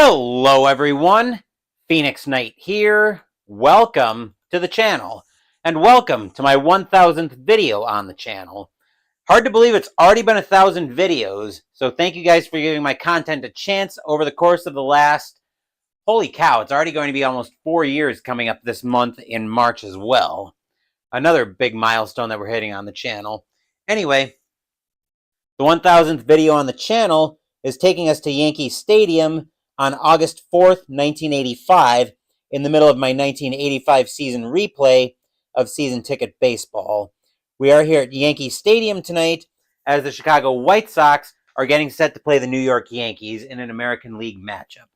Hello everyone, Phoenix Knight here. Welcome to the channel, and welcome to my 1000th video on the channel. Hard to believe it's already been 1,000 videos, so thank you guys for giving my content a chance over the course of the last, holy cow, it's already going to be almost 4 years coming up this month in March as well. Another big milestone that we're hitting on the channel. Anyway, the 1000th video on the channel is taking us to Yankee Stadium on August 4th, 1985, in the middle of my 1985 season replay of season ticket baseball. We are here at Yankee Stadium tonight as the Chicago White Sox are getting set to play the New York Yankees in an American League matchup.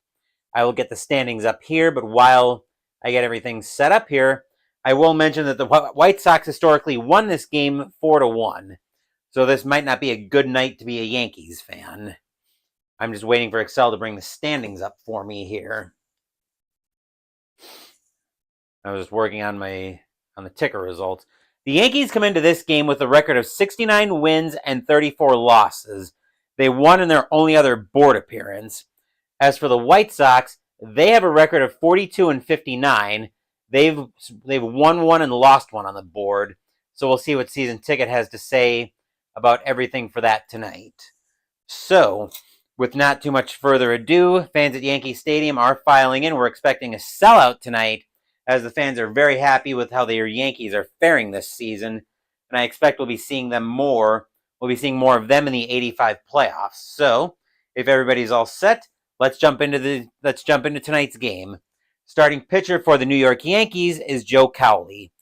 I will get the standings up here, but while I get everything set up here, I will mention that the White Sox historically won this game 4-1. So this might not be a good night to be a Yankees fan. I'm just waiting for Excel to bring the standings up for me here. I was just working on the ticker results. The Yankees come into this game with a record of 69 wins and 34 losses. They won in their only other board appearance. As for the White Sox, they have a record of 42 and 59. They've won one and lost one on the board. So we'll see what Season Ticket has to say about everything for that tonight. So, with not too much further ado, fans at Yankee Stadium are filing in. We're expecting a sellout tonight, as the fans are very happy with how their Yankees are faring this season, and I expect we'll be seeing them more. We'll be seeing more of them in the 85 playoffs. So, if everybody's all set, let's jump into tonight's game. Starting pitcher for the New York Yankees is Joe Cowley.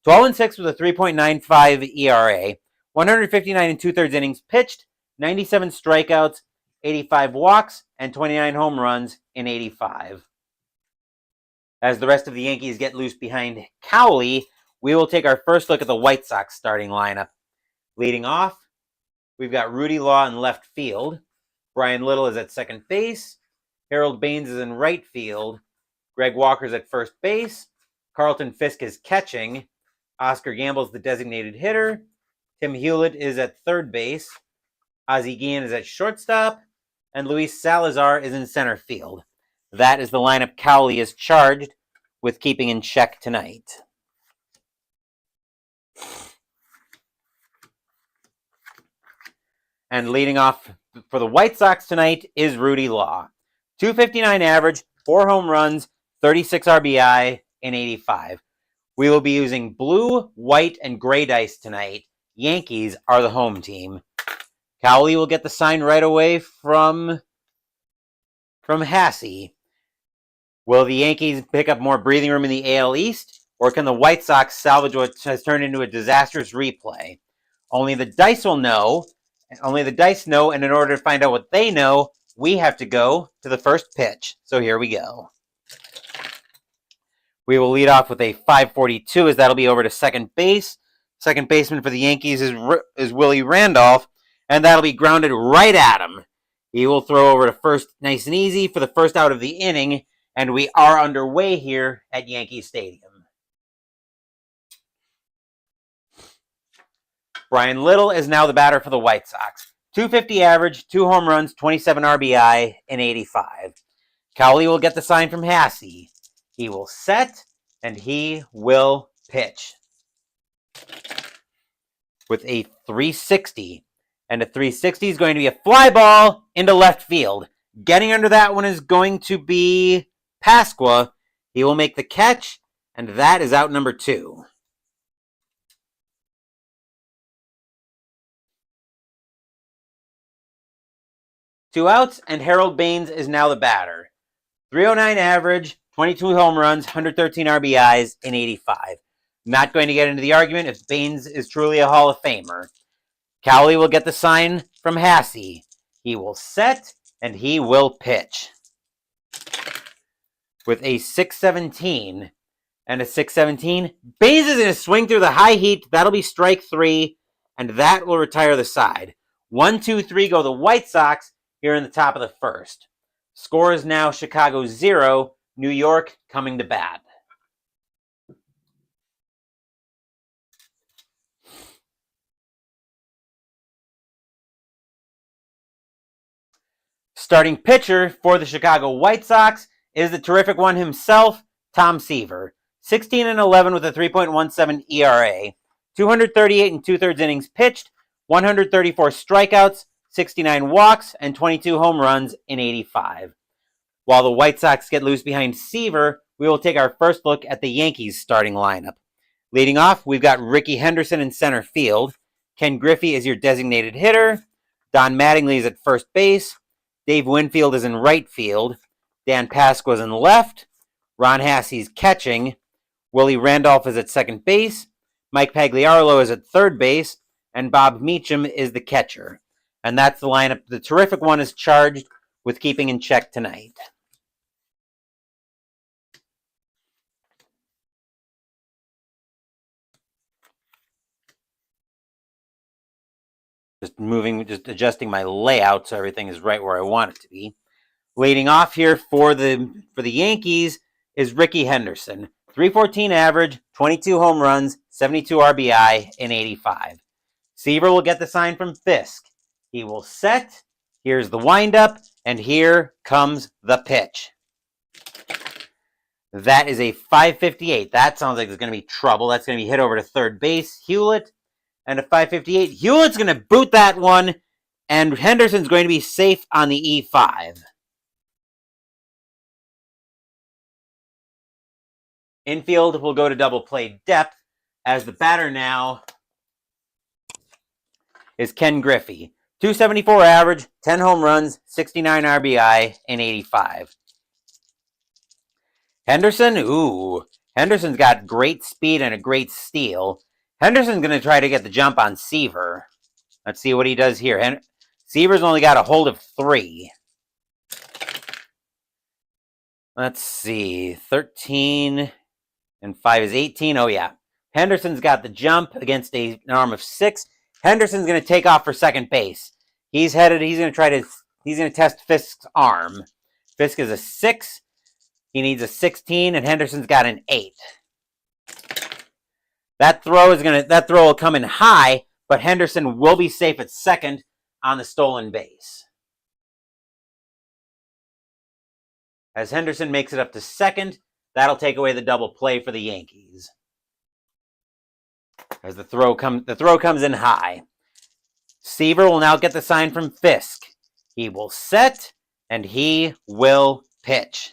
12-6 with a 3.95 ERA, 159 2/3 innings pitched, 97 strikeouts, 85 walks, and 29 home runs in 85. As the rest of the Yankees get loose behind Cowley, we will take our first look at the White Sox starting lineup. Leading off, we've got Rudy Law in left field. Brian Little is at second base. Harold Baines is in right field. Greg Walker's at first base. Carlton Fisk is catching. Oscar Gamble's the designated hitter. Tim Hewlett is at third base. Ozzie Guillen is at shortstop. And Luis Salazar is in center field. That is the lineup Cowley is charged with keeping in check tonight. And leading off for the White Sox tonight is Rudy Law. 259 average, 4 home runs, 36 RBI in 85. We will be using blue, white, and gray dice tonight. Yankees are the home team. Cowley will get the sign right away from Hassey. Will the Yankees pick up more breathing room in the AL East, or can the White Sox salvage what has turned into a disastrous replay? Only the dice will know. Only the dice know, and in order to find out what they know, we have to go to the first pitch. So here we go. We will lead off with a 542, as that'll be over to second base. Second baseman for the Yankees is Willie Randolph, and that'll be grounded right at him. He will throw over to first nice and easy for the first out of the inning, and we are underway here at Yankee Stadium. Brian Little is now the batter for the White Sox. 250 average, 2 home runs, 27 RBI in 85. Cowley will get the sign from Hassey. He will set, and he will pitch. With a 360. And a 360 is going to be a fly ball into left field. Getting under that one is going to be Pasqua. He will make the catch, and that is out number 2. Two outs, and Harold Baines is now the batter. 309 average, 22 home runs, 113 RBIs in 85. Not going to get into the argument if Baines is truly a Hall of Famer. Cowley will get the sign from Hassey. He will set, and he will pitch. With a 617 and a 617, Baines is going to swing through the high heat. That'll be strike 3, and that will retire the side. 1, 2, 3 go the White Sox here in the top of the first. Score is now Chicago 0, New York coming to bat. Starting pitcher for the Chicago White Sox is the terrific one himself, Tom Seaver. 16-11 with a 3.17 ERA. 238 and 2/3 innings pitched, 134 strikeouts, 69 walks, and 22 home runs in 85. While the White Sox get loose behind Seaver, we will take our first look at the Yankees' starting lineup. Leading off, we've got Ricky Henderson in center field. Ken Griffey is your designated hitter. Don Mattingly is at first base. Dave Winfield is in right field. Dan Pasqua is in left. Ron Hassey's catching. Willie Randolph is at second base. Mike Pagliarolo is at third base. And Bob Meacham is the catcher. And that's the lineup the terrific one is charged with keeping in check tonight. Just adjusting my layout so everything is right where I want it to be. Leading off here for the Yankees is Ricky Henderson. 314 average, 22 home runs, 72 RBI in 85. Seaver will get the sign from Fisk. He will set. Here's the windup, and here comes the pitch. That is a 558. That sounds like there's going to be trouble. That's going to be hit over to third base. Hewlett, and a 558. Hewlett's going to boot that one, and Henderson's going to be safe on the E5. Infield will go to double play depth, as the batter now is Ken Griffey. 274 average, 10 home runs, 69 RBI in 85. Henderson, Henderson's got great speed and a great steal. Henderson's going to try to get the jump on Seaver. Let's see what he does here. Seaver's only got a hold of 3. Let's see. 13 and 5 is 18. Oh, yeah. Henderson's got the jump against an arm of 6. Henderson's going to take off for second base. He's going to test Fisk's arm. Fisk is a 6. He needs a 16, and Henderson's got an 8. That throw will come in high, but Henderson will be safe at second on the stolen base. As Henderson makes it up to second, that'll take away the double play for the Yankees. As the throw comes in high. Seaver will now get the sign from Fisk. He will set, and he will pitch.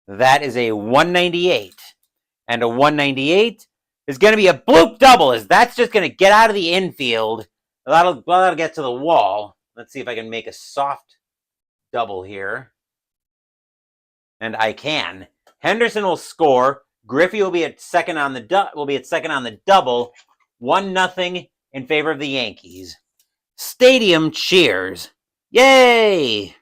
That is a 198. And a 198 is going to be a bloop double, as that's just going to get out of the infield. That'll get to the wall. Let's see if I can make a soft double here. And I can. Henderson will score. Griffey will be at second on the double. 1-0 in favor of the Yankees. Stadium cheers. Yay!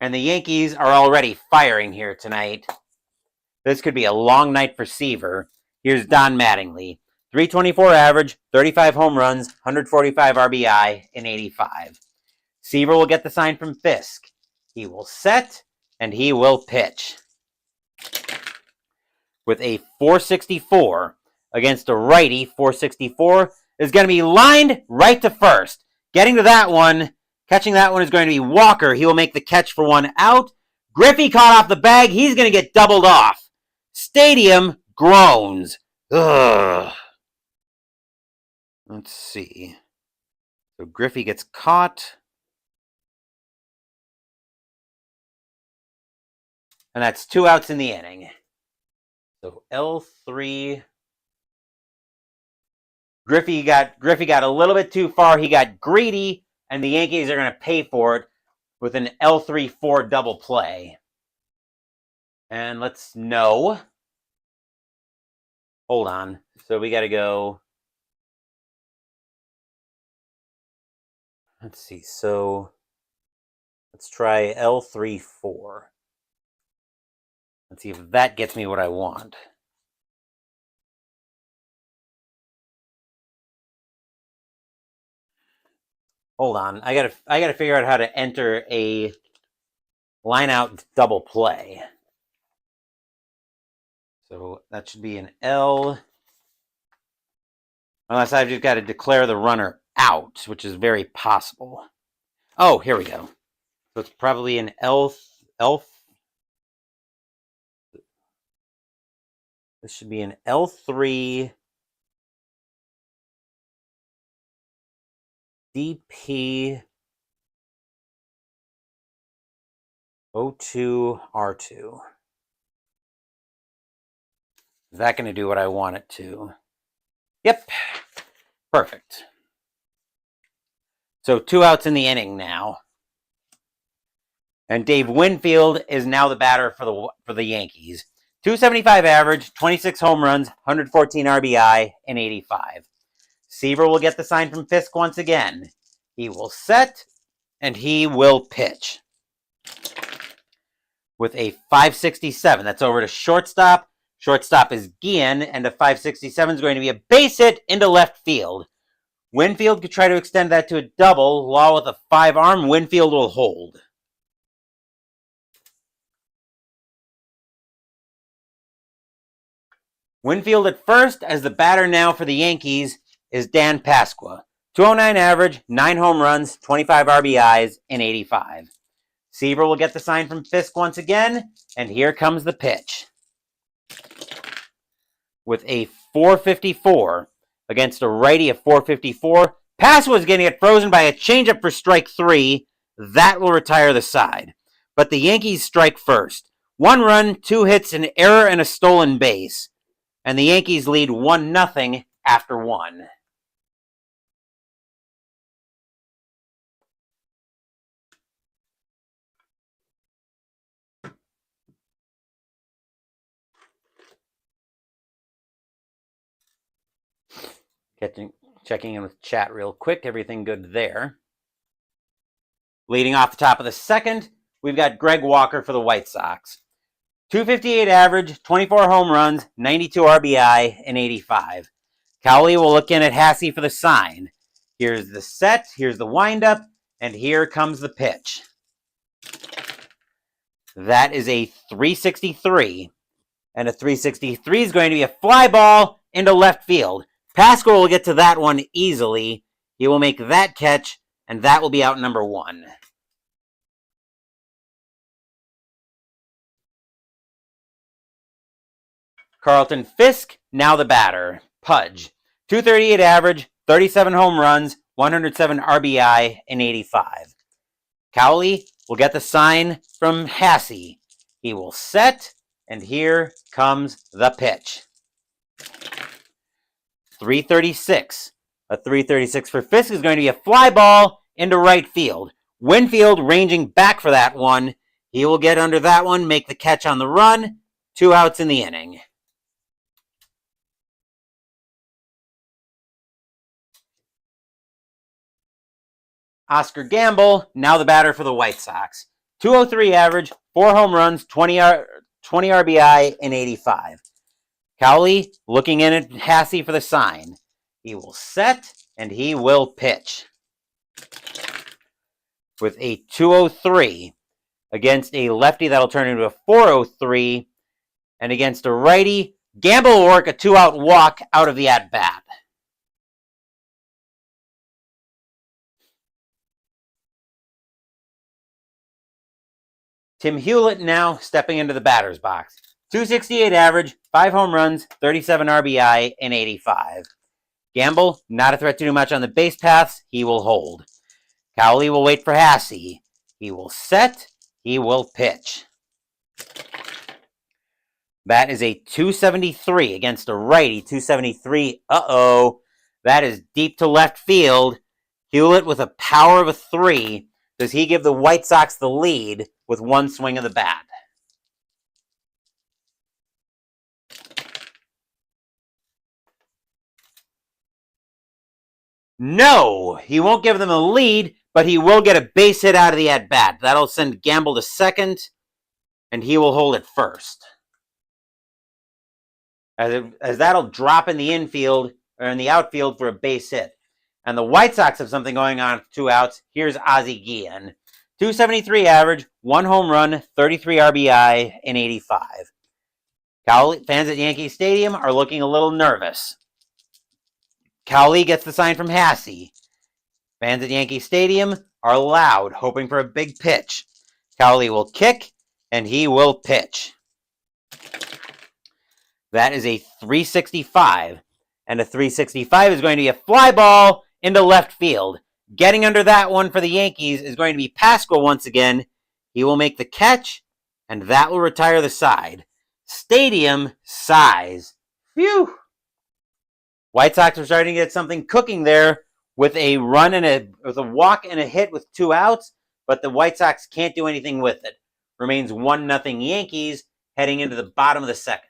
And the Yankees are already firing here tonight. This could be a long night for Seaver. Here's Don Mattingly. 324 average, 35 home runs, 145 RBI in 85. Seaver will get the sign from Fisk. He will set, and he will pitch. With a 464 against a righty, 464 is going to be lined right to first. Getting to that one, catching that one is going to be Walker. He will make the catch for 1 out. Griffey caught off the bag. He's going to get doubled off. Stadium groans. Ugh. Let's see. So Griffey gets caught. And that's 2 outs in the inning. So L3. Griffey got a little bit too far. He got greedy, and the Yankees are going to pay for it with an L3-4 double play. And let's know. Hold on. So we got to go. Let's see. So let's try L3-4. Let's see if that gets me what I want. Hold on. I gotta figure out how to enter a line out double play. So that should be an L. Unless I've just got to declare the runner out, which is very possible. Oh, here we go. So it's probably an elf. This should be an L3 DP O2 R2. Is that going to do what I want it to? Yep. Perfect. So 2 outs in the inning now. And Dave Winfield is now the batter for the Yankees. 275 average, 26 home runs, 114 RBI, and 85. Seaver will get the sign from Fisk once again. He will set, and he will pitch. With a 567. That's over to shortstop. Shortstop is Guillen, and a 567 is going to be a base hit into left field. Winfield could try to extend that to a double. Law with a 5-arm. Winfield will hold. Winfield at first, as the batter now for the Yankees is Dan Pasqua. 209 average, 9 home runs, 25 RBIs, and 85. Seaver will get the sign from Fisk once again, and here comes the pitch. With a 454 against a righty of 454, Pasqua is going to get frozen by a changeup for strike 3. That will retire the side. But the Yankees strike first. 1 run, 2 hits, an error, and a stolen base. And the Yankees lead 1-0 after 1. Checking in with chat real quick. Everything good there. Leading off the top of the second, we've got Greg Walker for the White Sox. 258 average, 24 home runs, 92 RBI, and 85. Cowley will look in at Hasse for the sign. Here's the set, here's the windup, and here comes the pitch. That is a 363. And a 363 is going to be a fly ball into left field. Pascal will get to that one easily. He will make that catch, and that will be out number 1. Carlton Fisk, now the batter. Pudge. 238 average, 37 home runs, 107 RBI, and 85. Cowley will get the sign from Hasse. He will set, and here comes the pitch. 336. A 336 for Fisk is going to be a fly ball into right field. Winfield ranging back for that one. He will get under that one, make the catch on the run. 2 outs in the inning. Oscar Gamble, now the batter for the White Sox. 203 average, 4 home runs, 20 RBI, and 85. Cowley looking in at Hasse for the sign. He will set, and he will pitch. With a 203 against a lefty, that'll turn into a 403. And against a righty, Gamble will work a 2-out walk out of the at-bat. Tim Hewlett now stepping into the batter's box. 268 average, 5 home runs, 37 RBI, and 85. Gamble, not a threat to do much on the base paths. He will hold. Cowley will wait for Hasse. He will set. He will pitch. That is a 273 against a righty. 273. Uh-oh. That is deep to left field. Hewlett with a power of a 3. Does he give the White Sox the lead with 1 swing of the bat? No, he won't give them a lead, but he will get a base hit out of the at-bat. That'll send Gamble to second, and he will hold it first. As that'll drop in the infield, or in the outfield for a base hit. And the White Sox have something going on with 2 outs. Here's Ozzie Guillen. 273 average, 1 home run, 33 RBI, and 85. Cowley, fans at Yankee Stadium are looking a little nervous. Cowley gets the sign from Hasse. Fans at Yankee Stadium are loud, hoping for a big pitch. Cowley will kick, and he will pitch. That is a 365, and a 365 is going to be a fly ball into left field. Getting under that one for the Yankees is going to be Pascal once again. He will make the catch, and that will retire the side. Stadium sighs. Phew! White Sox are starting to get something cooking there with a run and with a walk and a hit with 2 outs, but the White Sox can't do anything with it. Remains 1-0 Yankees heading into the bottom of the second.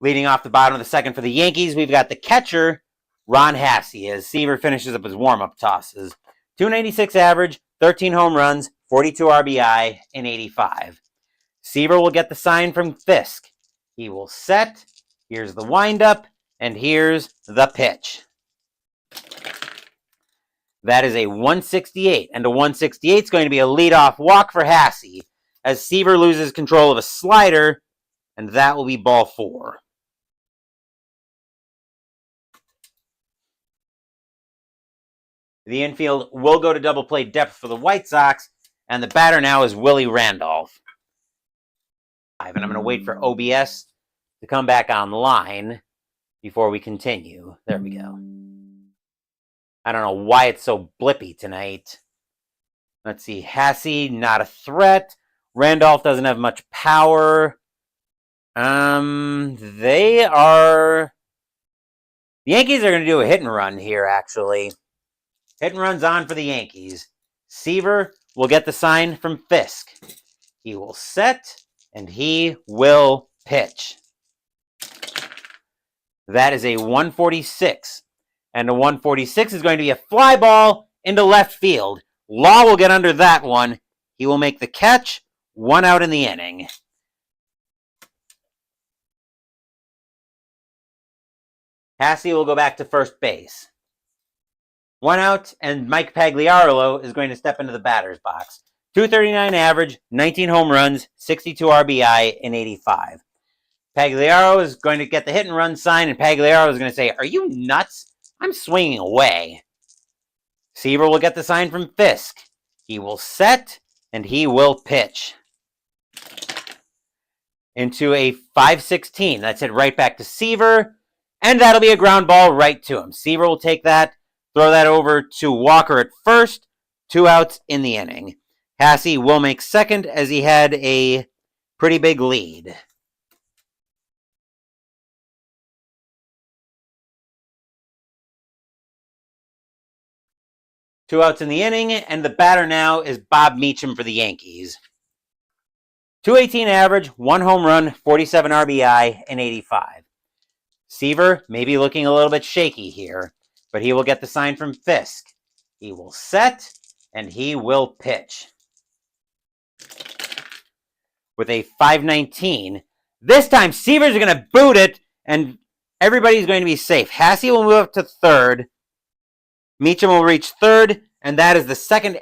Leading off the bottom of the second for the Yankees, we've got the catcher, Ron Hasse, as Seaver finishes up his warm-up tosses. 296 average, 13 home runs, 42 RBI, and 85. Seaver will get the sign from Fisk. He will set. Here's the windup, and here's the pitch. That is a 168, and a 168 is going to be a leadoff walk for Hasse, as Seaver loses control of a slider, and that will be ball 4. The infield will go to double play depth for the White Sox, and the batter now is Willie Randolph. And I'm going to wait for OBS to come back online before we continue. There we go. I don't know why it's so blippy tonight. Let's see. Hasse, not a threat. Randolph doesn't have much power. The Yankees are going to do a hit and run here, actually. Hit and run's on for the Yankees. Seaver will get the sign from Fisk. He will set, and he will pitch. That is a 146. And a 146 is going to be a fly ball into left field. Law will get under that one. He will make the catch. 1 out in the inning. Hasse will go back to first base. 1 out, and Mike Pagliaro is going to step into the batter's box. 239 average, 19 home runs, 62 RBI, and 85. Pagliaro is going to get the hit and run sign, and Pagliaro is going to say, "Are you nuts? I'm swinging away." Seaver will get the sign from Fisk. He will set, and he will pitch. Into a 5-16. That's hit right back to Seaver, and that'll be a ground ball right to him. Seaver will take that, throw that over to Walker at first. 2 outs in the inning. Hasse will make second as he had a pretty big lead. Two outs in the inning, and the batter now is Bob Meacham for the Yankees. 218 average, 1 home run, 47 RBI, and 85. Seaver may be looking a little bit shaky here, but he will get the sign from Fisk. He will set, and he will pitch. With a 5-19. This time, Seaver's going to boot it, and everybody's going to be safe. Hasse will move up to third. Meacham will reach third, and that is the second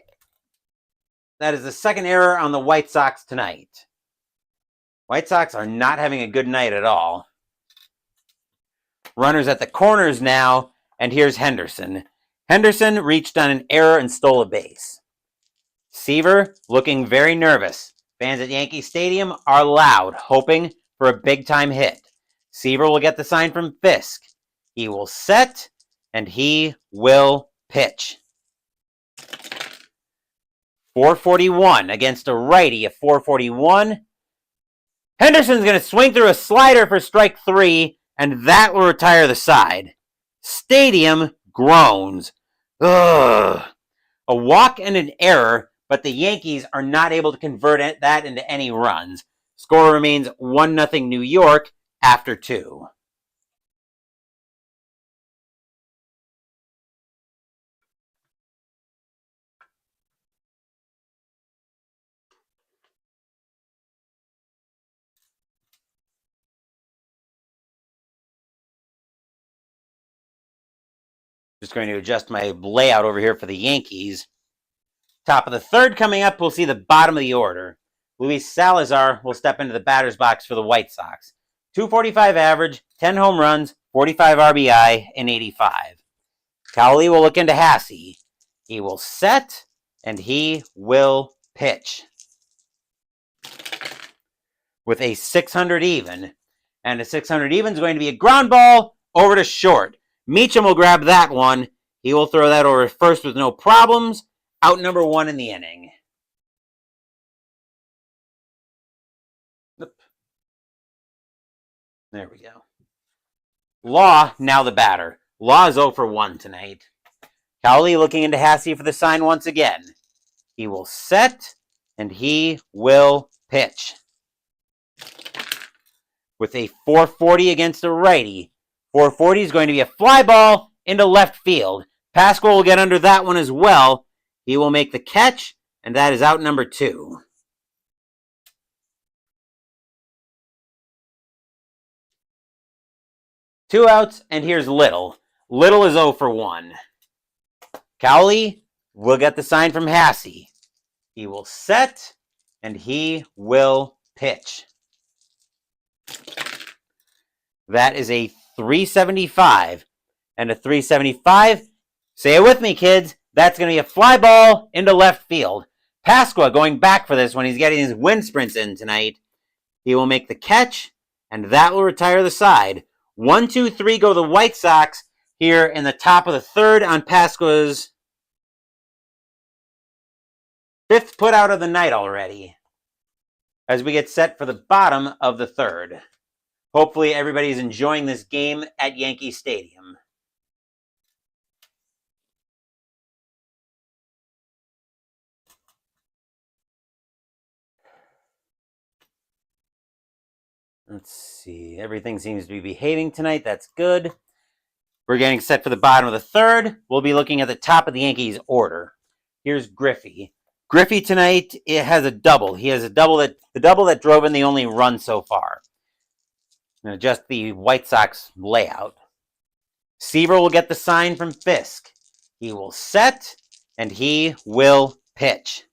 error on the White Sox tonight. White Sox are not having a good night at all. Runners at the corners now, and here's Henderson. Henderson reached on an error and stole a base. Seaver looking very nervous. Fans at Yankee Stadium are loud, hoping for a big-time hit. Seaver will get the sign from Fisk. He will set, and he will pitch. 441 against a righty, a 441. Henderson's going to swing through a slider for strike 3, and that will retire the side. Stadium groans. Ugh. A walk and an error, but the Yankees are not able to convert that into any runs. Score remains 1-0 New York after 2. Just going to adjust my layout over here for the Yankees. Top of the third coming up, we'll see the bottom of the order. Luis Salazar will step into the batter's box for the White Sox. 245 average, 10 home runs, 45 RBI, and 85. Cowley will look into Hasse. He will set, and he will pitch. With a 600 even. And a 600 even is going to be a ground ball over to short. Meacham will grab that one. He will throw that over first with no problems. Out number 1 in the inning. There we go. Law, now the batter. Law is 0 for 1 tonight. Cowley looking into Hasse for the sign once again. He will set, and he will pitch. With a 440 against a righty. 440 is going to be a fly ball into left field. Pascal will get under that one as well. He will make the catch, and that is out number 2. Two outs, and here's Little. Little is 0 for 1. Cowley will get the sign from Hasse. He will set, and he will pitch. That is a 375. And a 375, say it with me, kids, that's going to be a fly ball into left field. Pasqua going back for this when he's getting his wind sprints in tonight. He will make the catch, and that will retire the side. 1, 2, 3 go the White Sox here in the top of the third on Pasqua's 5th put out of the night already, as we get set for the bottom of the third. Hopefully everybody's enjoying this game at Yankee Stadium. Let's see. Everything seems to be behaving tonight. That's good. We're getting set for the bottom of the third. We'll be looking at the top of the Yankees order. Here's Griffey. Griffey tonight, it has a double. He has the double that drove in the only run so far. And adjust the White Sox layout. Seaver will get the sign from Fisk. He will set, and he will pitch.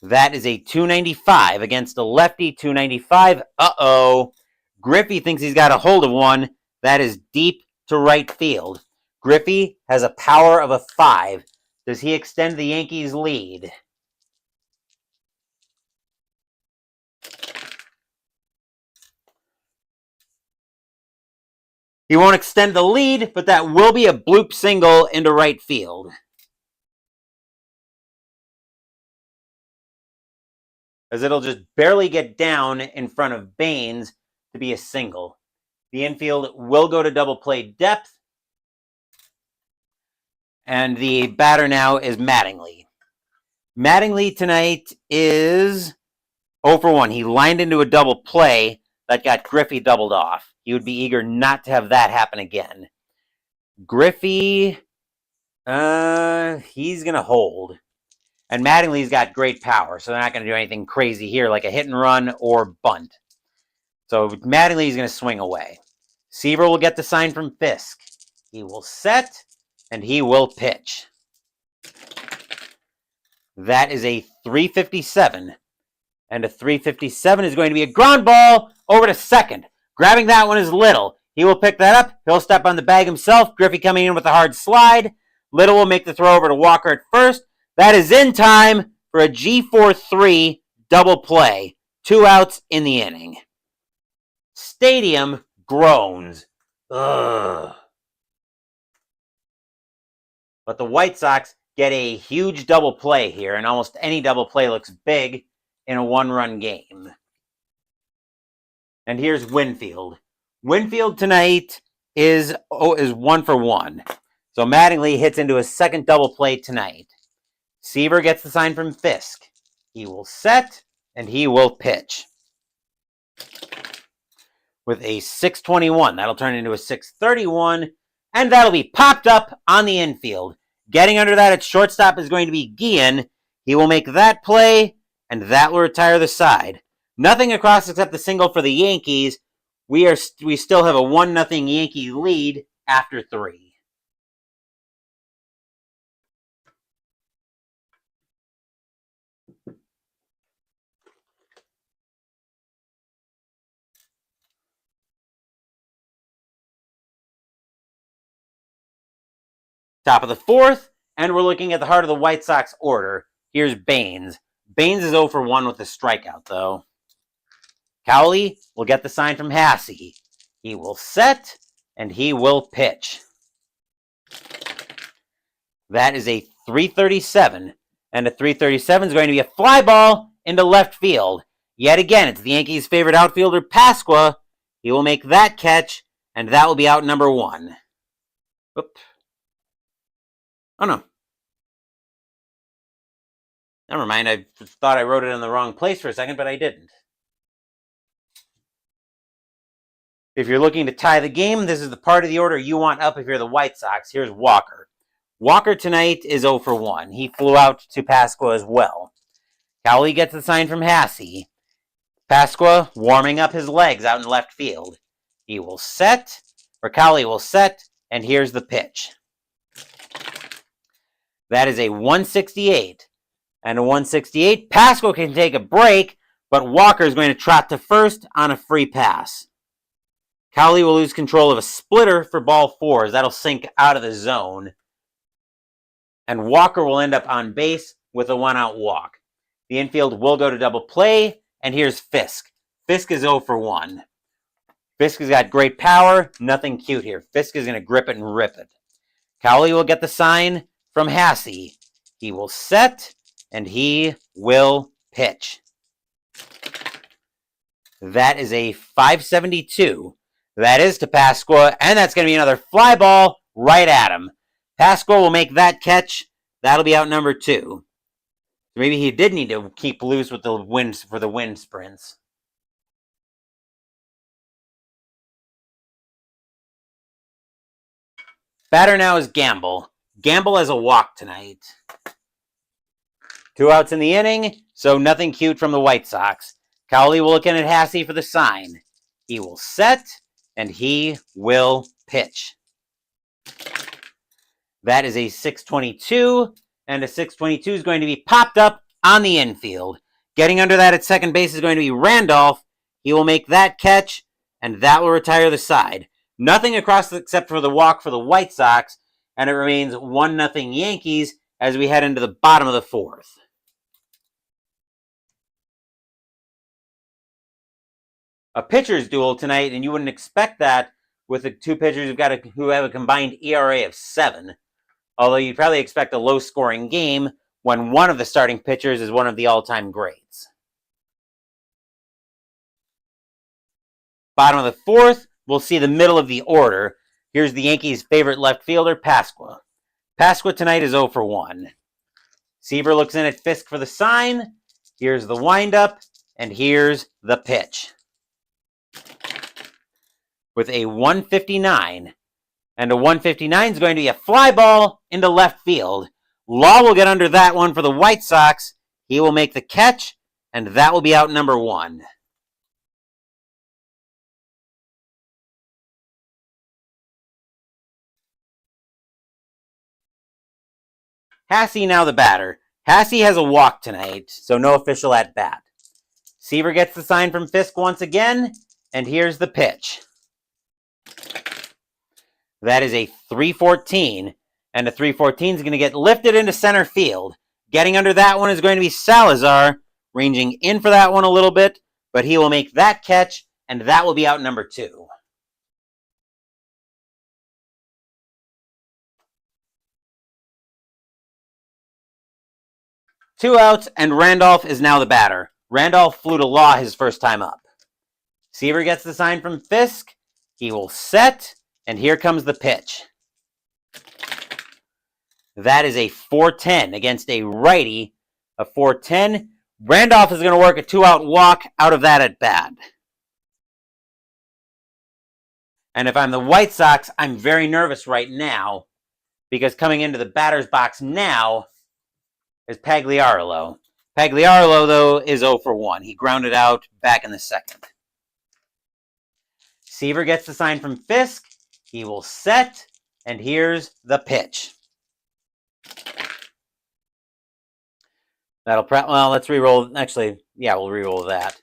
That is a 295 against a lefty 295. Uh-oh. Griffey thinks he's got a hold of one. That is deep to right field. Griffey has a power of a 5. Does he extend the Yankees' lead? He won't extend the lead, but that will be a bloop single into right field. As it'll just barely get down in front of Baines to be a single. The infield will go to double play depth. And the batter now is Mattingly. Mattingly tonight is 0 for 1. He lined into a double play that got Griffey doubled off. He would be eager not to have that happen again. Griffey, he's going to hold. And Mattingly's got great power, so they're not going to do anything crazy here, like a hit and run or bunt. So Mattingly's going to swing away. Seaver will get the sign from Fisk. He will set, and he will pitch. That is a 357. And a 357 is going to be a ground ball over to second. Grabbing that one is Little. He will pick that up. He'll step on the bag himself. Griffey coming in with a hard slide. Little will make the throw over to Walker at first. That is in time for a G4-3 double play. 2 outs in the inning. Stadium groans. Ugh. But the White Sox get a huge double play here, and almost any double play looks big in a 1-run game. And here's Winfield. Winfield tonight is 1 for 1. So Mattingly hits into a second double play tonight. Seaver gets the sign from Fisk. He will set, and he will pitch. With a 621. That'll turn into a 631, and that'll be popped up on the infield. Getting under that at shortstop is going to be Guillen. He will make that play, and that will retire the side. Nothing across except the single for the Yankees. We still have a 1-0 Yankee lead after 3. Top of the fourth, and we're looking at the heart of the White Sox order. Here's Baines. Baines is 0 for 1 with a strikeout, though. Cowley will get the sign from Hasse. He will set, and he will pitch. That is a 337, and a 337 is going to be a fly ball into left field. Yet again, it's the Yankees' favorite outfielder, Pasqua. He will make that catch, and that will be out number 1. Oop. Oh, no. Never mind, I thought I wrote it in the wrong place for a second, but I didn't. If you're looking to tie the game, this is the part of the order you want up if you're the White Sox. Here's Walker. Walker tonight is 0 for 1. He flew out to Pasqua as well. Cowley gets the sign from Hasse. Pasqua warming up his legs out in left field. He will set, or Cowley will set, and here's the pitch. That is a 168. And a 168. Pasqua can take a break, but Walker is going to trot to first on a free pass. Cowley will lose control of a splitter for ball 4, as that'll sink out of the zone. And Walker will end up on base with a 1-out walk. The infield will go to double play, and here's Fisk. Fisk is 0 for 1. Fisk has got great power, nothing cute here. Fisk is going to grip it and rip it. Cowley will get the sign from Hasse. He will set, and he will pitch. That is a 572. That is to Pasqua, and that's going to be another fly ball right at him. Pasqua will make that catch. That'll be out number 2. Maybe he did need to keep loose with the wind for the wind sprints. Batter now is Gamble. Gamble has a walk tonight. 2 outs in the inning, so nothing cute from the White Sox. Cowley will look in at Hasse for the sign. He will set, and he will pitch. That is a 622, and a 622 is going to be popped up on the infield. Getting under that at second base is going to be Randolph. He will make that catch, and that will retire the side. Nothing across except for the walk for the White Sox, and it remains 1-0 Yankees as we head into the bottom of the 4th. A pitcher's duel tonight, and you wouldn't expect that with the 2 pitchers who have a combined ERA of 7. Although you'd probably expect a low-scoring game when one of the starting pitchers is one of the all-time greats. Bottom of the 4th, we'll see the middle of the order. Here's the Yankees' favorite left fielder, Pasqua. Pasqua tonight is 0 for 1. Seaver looks in at Fisk for the sign. Here's the windup, and here's the pitch. With a 159. And a 159 is going to be a fly ball into left field. Law will get under that one for the White Sox. He will make the catch, and that will be out number 1. Hasse now the batter. Hasse has a walk tonight, so no official at bat. Seaver gets the sign from Fisk once again, and here's the pitch. That is a 314, and a 314 is going to get lifted into center field. Getting under that one is going to be Salazar, ranging in for that one a little bit, but he will make that catch, and that will be out number 2. Two outs, and Randolph is now the batter. Randolph flew to Law his first time up. Seaver gets the sign from Fisk. He will set, and here comes the pitch. That is a 410 against a righty. A 410. Randolph is going to work a 2-out walk out of that at bat. And if I'm the White Sox, I'm very nervous right now because coming into the batter's box now is Pagliarolo. Pagliarolo, though, is 0 for 1. He grounded out back in the 2nd. Seaver gets the sign from Fisk. He will set, and here's the pitch. Let's re-roll. Actually, yeah, we'll re-roll that.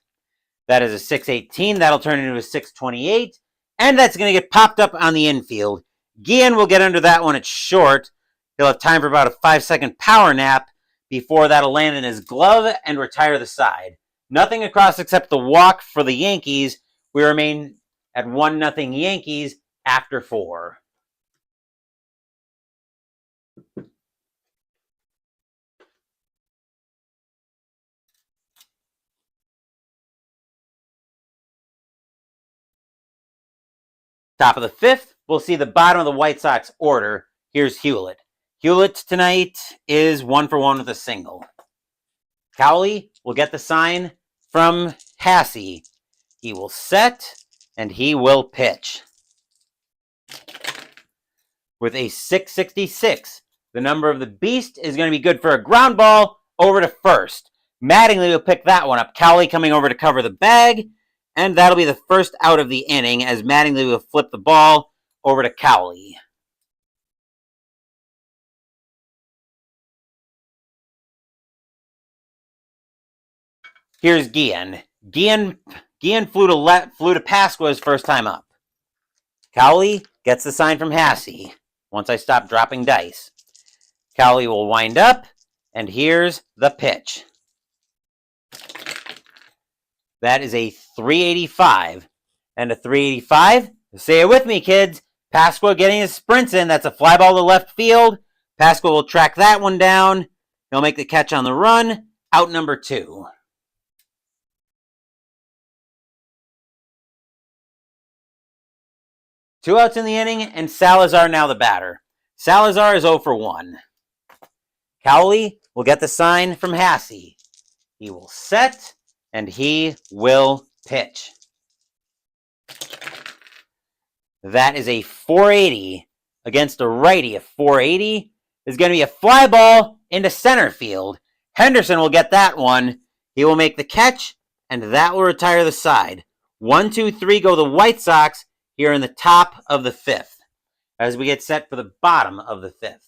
That is a 618. That'll turn into a 628. And that's going to get popped up on the infield. Guillen will get under that one at short. He'll have time for about a 5-second power nap before that'll land in his glove and retire the side. Nothing across except the walk for the Yankees. We remain at 1-0 Yankees after 4. Top of the 5th, we'll see the bottom of the White Sox order. Here's Hewlett. Hewlett tonight is 1-for-1 with a single. Cowley will get the sign from Hasse. He will set, and he will pitch. With a 666, the number of the beast is going to be good for a ground ball over to first. Mattingly will pick that one up. Cowley coming over to cover the bag, and that'll be the first out of the inning as Mattingly will flip the ball over to Cowley. Here's Guillen. Guillen flew to Pasqua's first time up. Cowley gets the sign from Hasse once I stop dropping dice. Cowley will wind up, and here's the pitch. That is a 385. And a 385, say it with me, kids. Pasqua getting his sprints in. That's a fly ball to left field. Pasqua will track that one down. He'll make the catch on the run. Out number 2. Two outs in the inning, and Salazar now the batter. Salazar is 0-for-1. Cowley will get the sign from Hasse. He will set, and he will pitch. That is a 480 against a righty. A 480 is going to be a fly ball into center field. Henderson will get that one. He will make the catch, and that will retire the side. 1, 2, 3 go the White Sox here in the top of the 5th as we get set for the bottom of the 5th.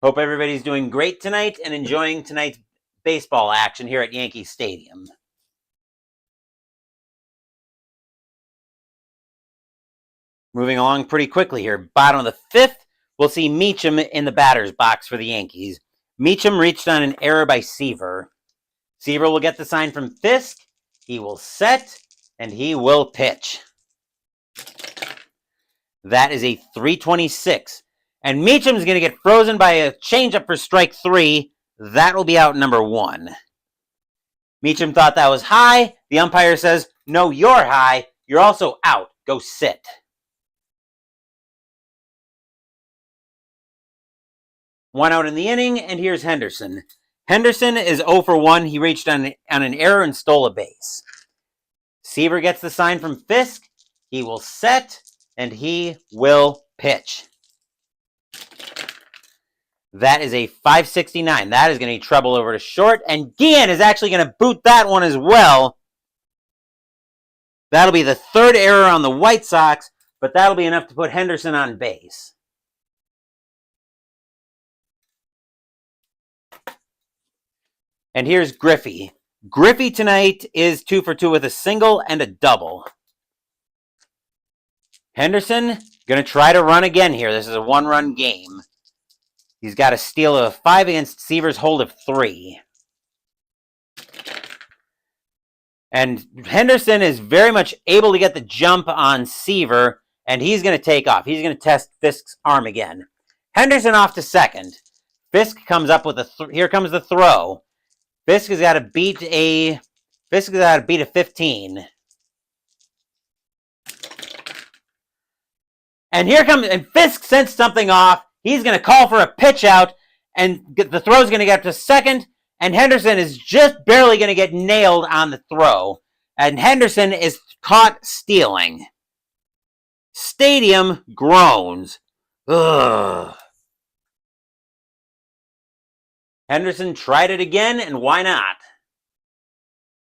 Hope everybody's doing great tonight and enjoying tonight's baseball action here at Yankee Stadium. Moving along pretty quickly here. Bottom of the 5th, we'll see Meacham in the batter's box for the Yankees. Meacham reached on an error by Seaver. Seaver will get the sign from Fisk. He will set, and he will pitch. That is a 326. And Meacham's going to get frozen by a changeup for strike 3. That will be out number 1. Meacham thought that was high. The umpire says, no, you're high. You're also out. Go sit. One out in the inning, and here's Henderson. Henderson is 0-for-1. He reached on an error and stole a base. Seaver gets the sign from Fisk. He will set, and he will pitch. That is a 569. That is going to be trouble over to short, and Guillen is actually going to boot that one as well. That'll be the 3rd error on the White Sox, but that'll be enough to put Henderson on base. And here's Griffey. Griffey tonight is 2-for-2 with a single and a double. Henderson going to try to run again here. This is a 1-run game. He's got a steal of 5 against Seaver's hold of 3. And Henderson is very much able to get the jump on Seaver, and he's going to take off. He's going to test Fisk's arm again. Henderson off to second. Fisk comes up with here comes the throw. Fisk has got to beat a 15. And here comes, and Fisk sends something off. He's going to call for a pitch out, and the throw's going to get up to second, and Henderson is just barely going to get nailed on the throw. And Henderson is caught stealing. Stadium groans. Ugh. Henderson tried it again, and why not?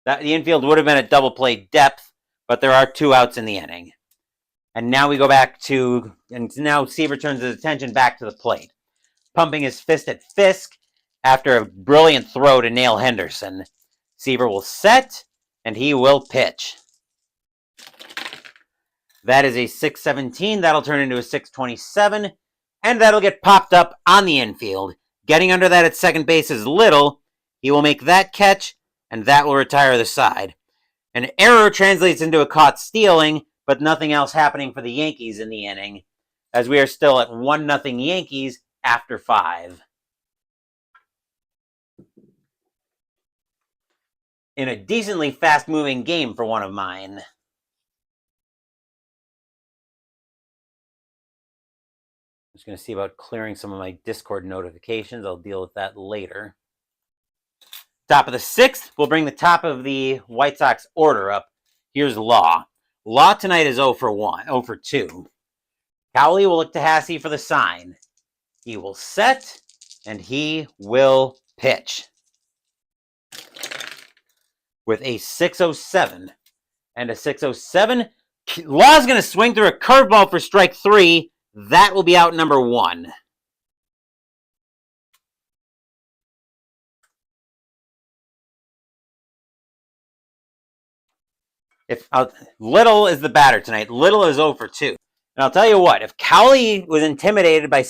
The infield would have been at double play depth, but there are 2 outs in the inning. And now we go back to, and now Seaver turns his attention back to the plate, pumping his fist at Fisk after a brilliant throw to nail Henderson. Seaver will set, and he will pitch. That is a 617. That'll turn into a 627, and that'll get popped up on the infield. Getting under that at second base is Little. He will make that catch, and that will retire the side. An error translates into a caught stealing, but nothing else happening for the Yankees in the inning, as we are still at 1-0 Yankees after 5. In a decently fast-moving game for one of mine. I'm just going to see about clearing some of my Discord notifications. I'll deal with that later. Top of the 6th, we'll bring the top of the White Sox order up. Here's Law. Law tonight is 0 for 2. Cowley will look to Hasse for the sign. He will set, and he will pitch. With a 607 and a 607, Law's going to swing through a curveball for strike 3. That will be out number 1. Little is the batter tonight. Little is 0 for 2. And I'll tell you what, if Cowley was intimidated by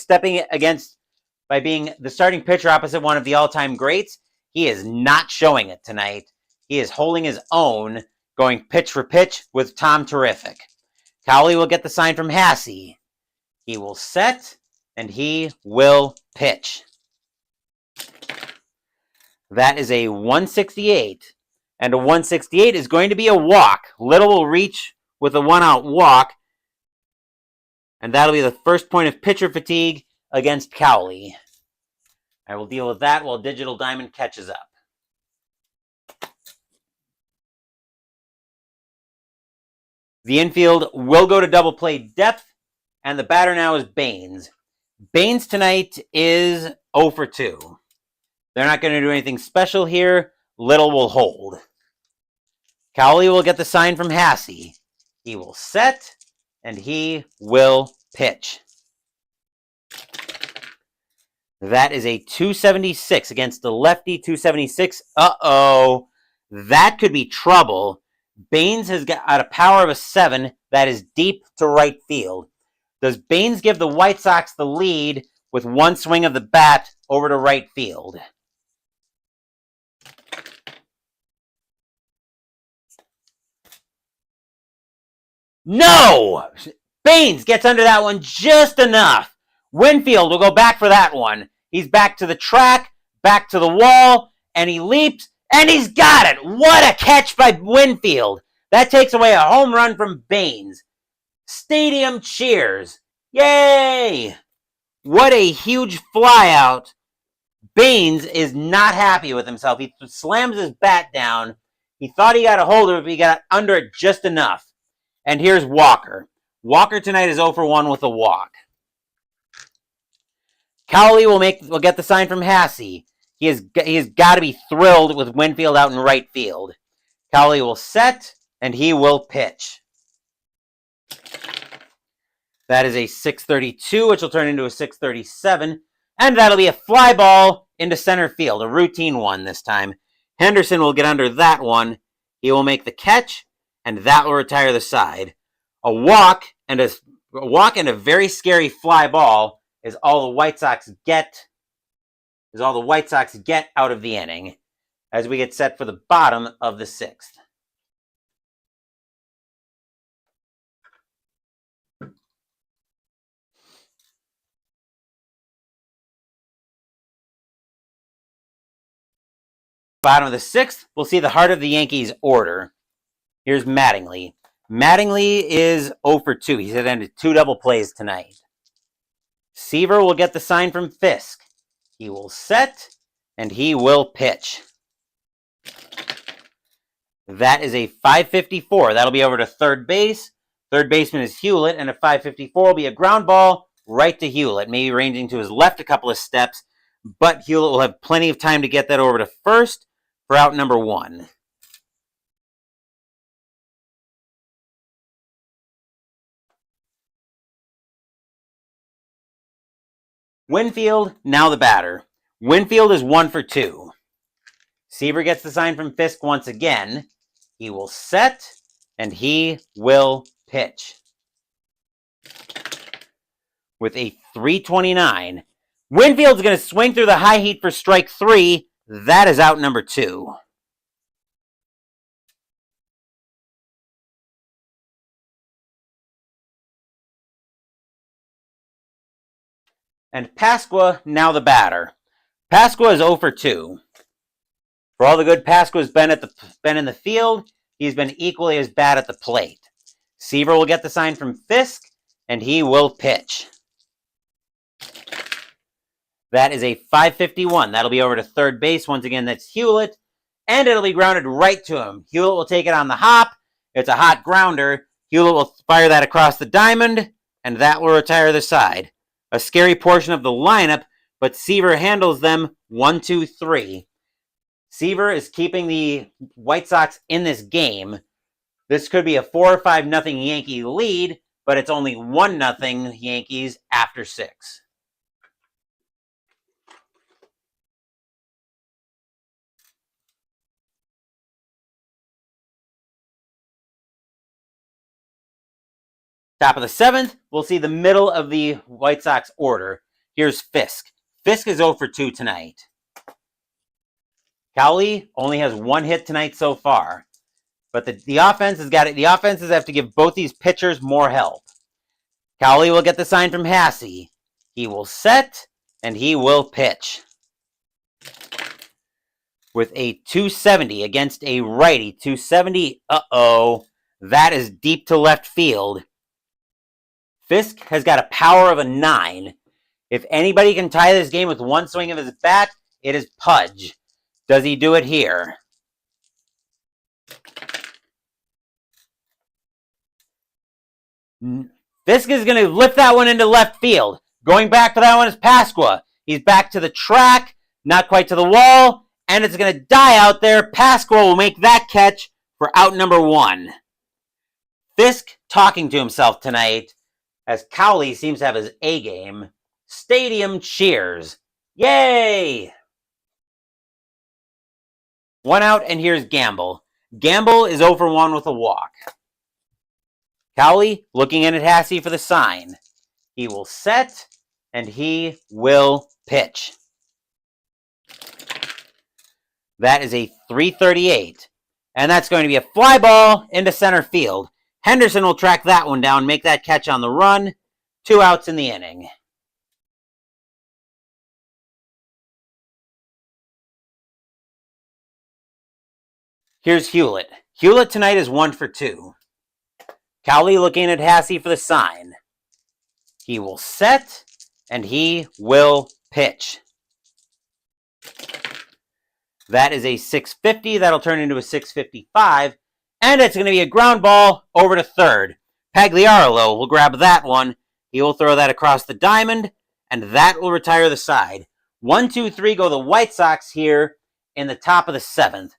by being the starting pitcher opposite one of the all-time greats, he is not showing it tonight. He is holding his own, going pitch for pitch with Tom Terrific. Cowley will get the sign from Hasse. He will set, and he will pitch. That is a 168. And a 168 is going to be a walk. Little will reach with a 1-out walk. And that'll be the first point of pitcher fatigue against Cowley. I will deal with that while Digital Diamond catches up. The infield will go to double play depth, and the batter now is Baines. Baines tonight is 0 for 2. They're not going to do anything special here. Little will hold. Cowley will get the sign from Hasse. He will set, and he will pitch. That is a 276 against the lefty, 276. Uh-oh. That could be trouble. Baines has got a power of a 7 that is deep to right field. Does Baines give the White Sox the lead with one swing of the bat over to right field? No! Baines gets under that one just enough. Winfield will go back for that one. He's back to the track, back to the wall, and he leaps, and he's got it. What a catch by Winfield. That takes away a home run from Baines. Stadium cheers. Yay! What a huge flyout. Baines is not happy with himself. He slams his bat down. He thought he got a hold of it, but he got under it just enough. And here's Walker. Walker tonight is 0 for 1 with a walk. Cowley will get the sign from Hasse. He has got to be thrilled with Winfield out in right field. Cowley will set, and he will pitch. That is a 632, which will turn into a 637. And that'll be a fly ball into center field, a routine one this time. Henderson will get under that one. He will make the catch, and that will retire the side. A walk and a very scary fly ball is all the White Sox get out of the inning as we get set for the bottom of the 6th. Bottom of the 6th, we'll see the heart of the Yankees order. Here's Mattingly. Mattingly is 0 for 2. He's ended 2 double plays tonight. Seaver will get the sign from Fisk. He will set, and he will pitch. That is a 554. That'll be over to third base. Third baseman is Hewlett, and a 554 will be a ground ball right to Hewlett, maybe ranging to his left a couple of steps, but Hewlett will have plenty of time to get that over to first for out number 1. Winfield, now the batter. Winfield is 1 for 2. Seaver gets the sign from Fisk once again. He will set, and he will pitch. with a 329. Winfield's going to swing through the high heat for strike 3. That is out number 2. And Pasqua, now the batter. Pasqua is 0 for 2. For all the good Pasqua's been in the field, he's been equally as bad at the plate. Seaver will get the sign from Fisk, and he will pitch. That is a 551. That'll be over to third base. Once again, that's Hewlett, and it'll be grounded right to him. Hewlett will take it on the hop. It's a hot grounder. Hewlett will fire that across the diamond, and that will retire the side. A scary portion of the lineup, but Seaver handles them 1-2-3. Seaver is keeping the White Sox in this game. This could be a 4 or 5-0 Yankee lead, but it's only 1-0 Yankees after 6. Top of the 7th, we'll see the middle of the White Sox order. Here's Fisk. Fisk is 0 for 2 tonight. Cowley only has 1 hit tonight so far. But the offense has got it. The offenses have to give both these pitchers more help. Cowley will get the sign from Hassey. He will set, and he will pitch. With a 270 against a righty. 270, that is deep to left field. Fisk has got a power of a 9. If anybody can tie this game with one swing of his bat, it is Pudge. Does he do it here? Fisk is going to lift that one into left field. Going back to that one is Pasqua. He's back to the track, not quite to the wall, and it's going to die out there. Pasqua will make that catch for out number 1. Fisk talking to himself tonight as Cowley seems to have his A game. Stadium cheers. Yay! 1 out, and here's Gamble. Gamble is 0 for 1 with a walk. Cowley looking in at Hassey for the sign. He will set, and he will pitch. That is a 338. And that's going to be a fly ball into center field. Henderson will track that one down, make that catch on the run. 2 outs in the inning. Here's Hewlett. Hewlett tonight is 1 for 2. Cowley looking at Hassey for the sign. He will set, and he will pitch. That is a 650. That'll turn into a 655. And it's going to be a ground ball over to third. Pagliarolo will grab that one. He will throw that across the diamond, and that will retire the side. 1-2-3 go the White Sox here in the top of the 7th.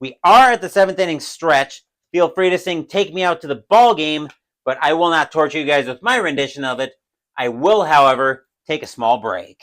We are at the 7th inning stretch. Feel free to sing Take Me Out to the Ball Game, but I will not torture you guys with my rendition of it. I will, however, take a small break.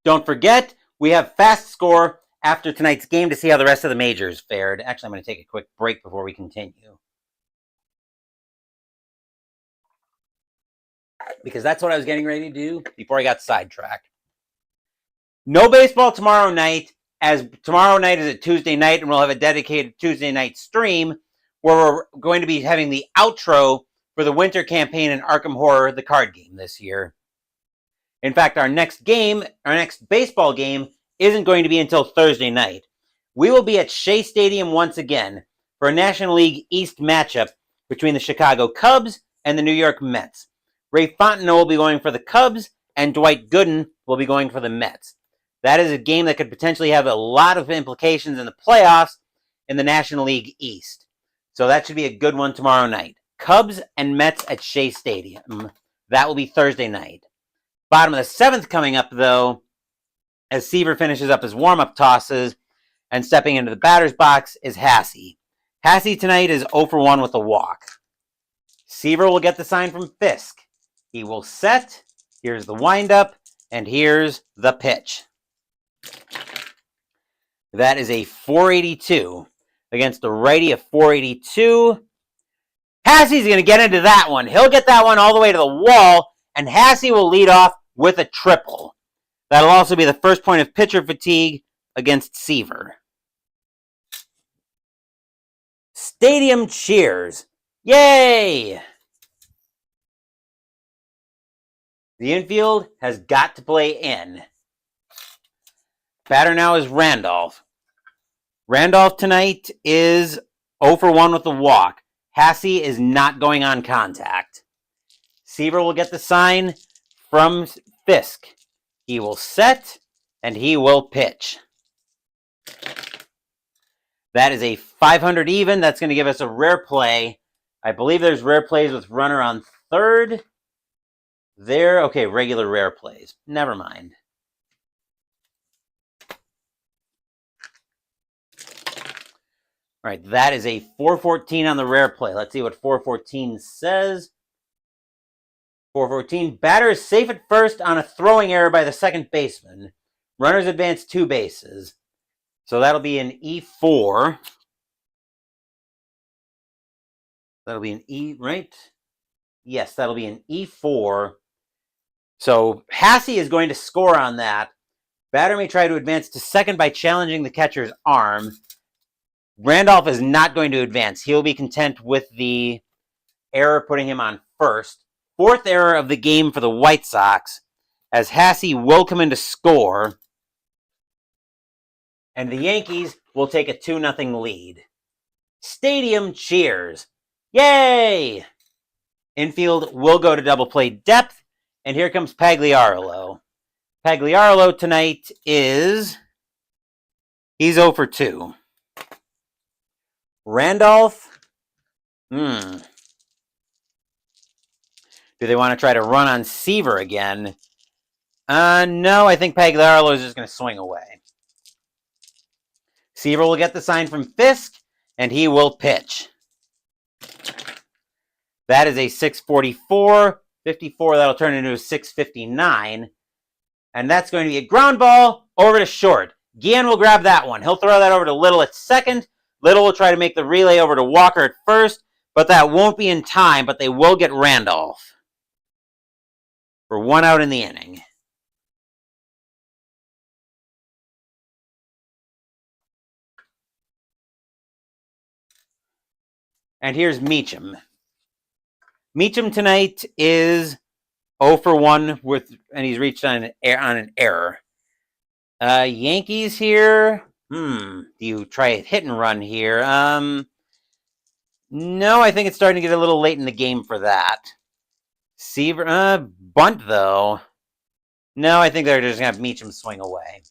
Don't forget, we have Fast Score after tonight's game to see how the rest of the majors fared. Actually, I'm going to take a quick break before we continue, because that's what I was getting ready to do before I got sidetracked. No baseball tomorrow night, as tomorrow night is a Tuesday night, and we'll have a dedicated Tuesday night stream where we're going to be having the outro for the winter campaign in Arkham Horror, the card game this year. In fact, our next baseball game, isn't going to be until Thursday night. We will be at Shea Stadium once again for a National League East matchup between the Chicago Cubs and the New York Mets. Ray Fontenot will be going for the Cubs, and Dwight Gooden will be going for the Mets. That is a game that could potentially have a lot of implications in the playoffs in the National League East. So that should be a good one tomorrow night. Cubs and Mets at Shea Stadium. That will be Thursday night. Bottom of the seventh coming up, though, as Seaver finishes up his warm-up tosses, and stepping into the batter's box is Hasse. Hasse tonight is 0 for 1 with a walk. Seaver will get the sign from Fisk. He will set. Here's the windup, and here's the pitch. That is a 482 against the righty of 482. Hasse's going to get into that one. He'll get that one all the way to the wall, and Hasse will lead off with a triple. That'll also be the first point of pitcher fatigue against Seaver. Stadium cheers. Yay! The infield has got to play in. Batter now is Randolph. Randolph tonight is 0 for 1 with a walk. Hasse is not going on contact. Seaver will get the sign from Fisk. He will set, and he will pitch. That is a 500 even. That's going to give us a rare play. I believe there's rare plays with runner on third. There, okay, regular rare plays. Never mind. All right, that is a 414 on the rare play. Let's see what 414 says. 414, batter is safe at first on a throwing error by the second baseman. Runners advance 2 bases. So that'll be an E4. That'll be an E, right? Yes, that'll be an E4. So Hasse is going to score on that. Batter may try to advance to second by challenging the catcher's arm. Randolph is not going to advance. He'll be content with the error putting him on first. Fourth error of the game for the White Sox, as Hasse will come in to score, and the Yankees will take a 2-0 lead. Stadium cheers. Yay! Infield will go to double play depth, and here comes Pagliarolo. Pagliarolo tonight he's 0 for 2. Randolph, do they want to try to run on Seaver again? No, I think Pagliarolo is just going to swing away. Seaver will get the sign from Fisk, and he will pitch. That is a 644. 54, that'll turn into a 659. And that's going to be a ground ball over to short. Guillen will grab that one. He'll throw that over to Little at second. Little will try to make the relay over to Walker at first, but that won't be in time, but they will get Randolph for 1 out in the inning. And here's Meacham. Meacham tonight is 0 for 1 and he's reached on an error. Yankees here. Do you try a hit and run here? No, I think it's starting to get a little late in the game for that. Seaver, bunt though. No, I think they're just going to have Meacham swing away.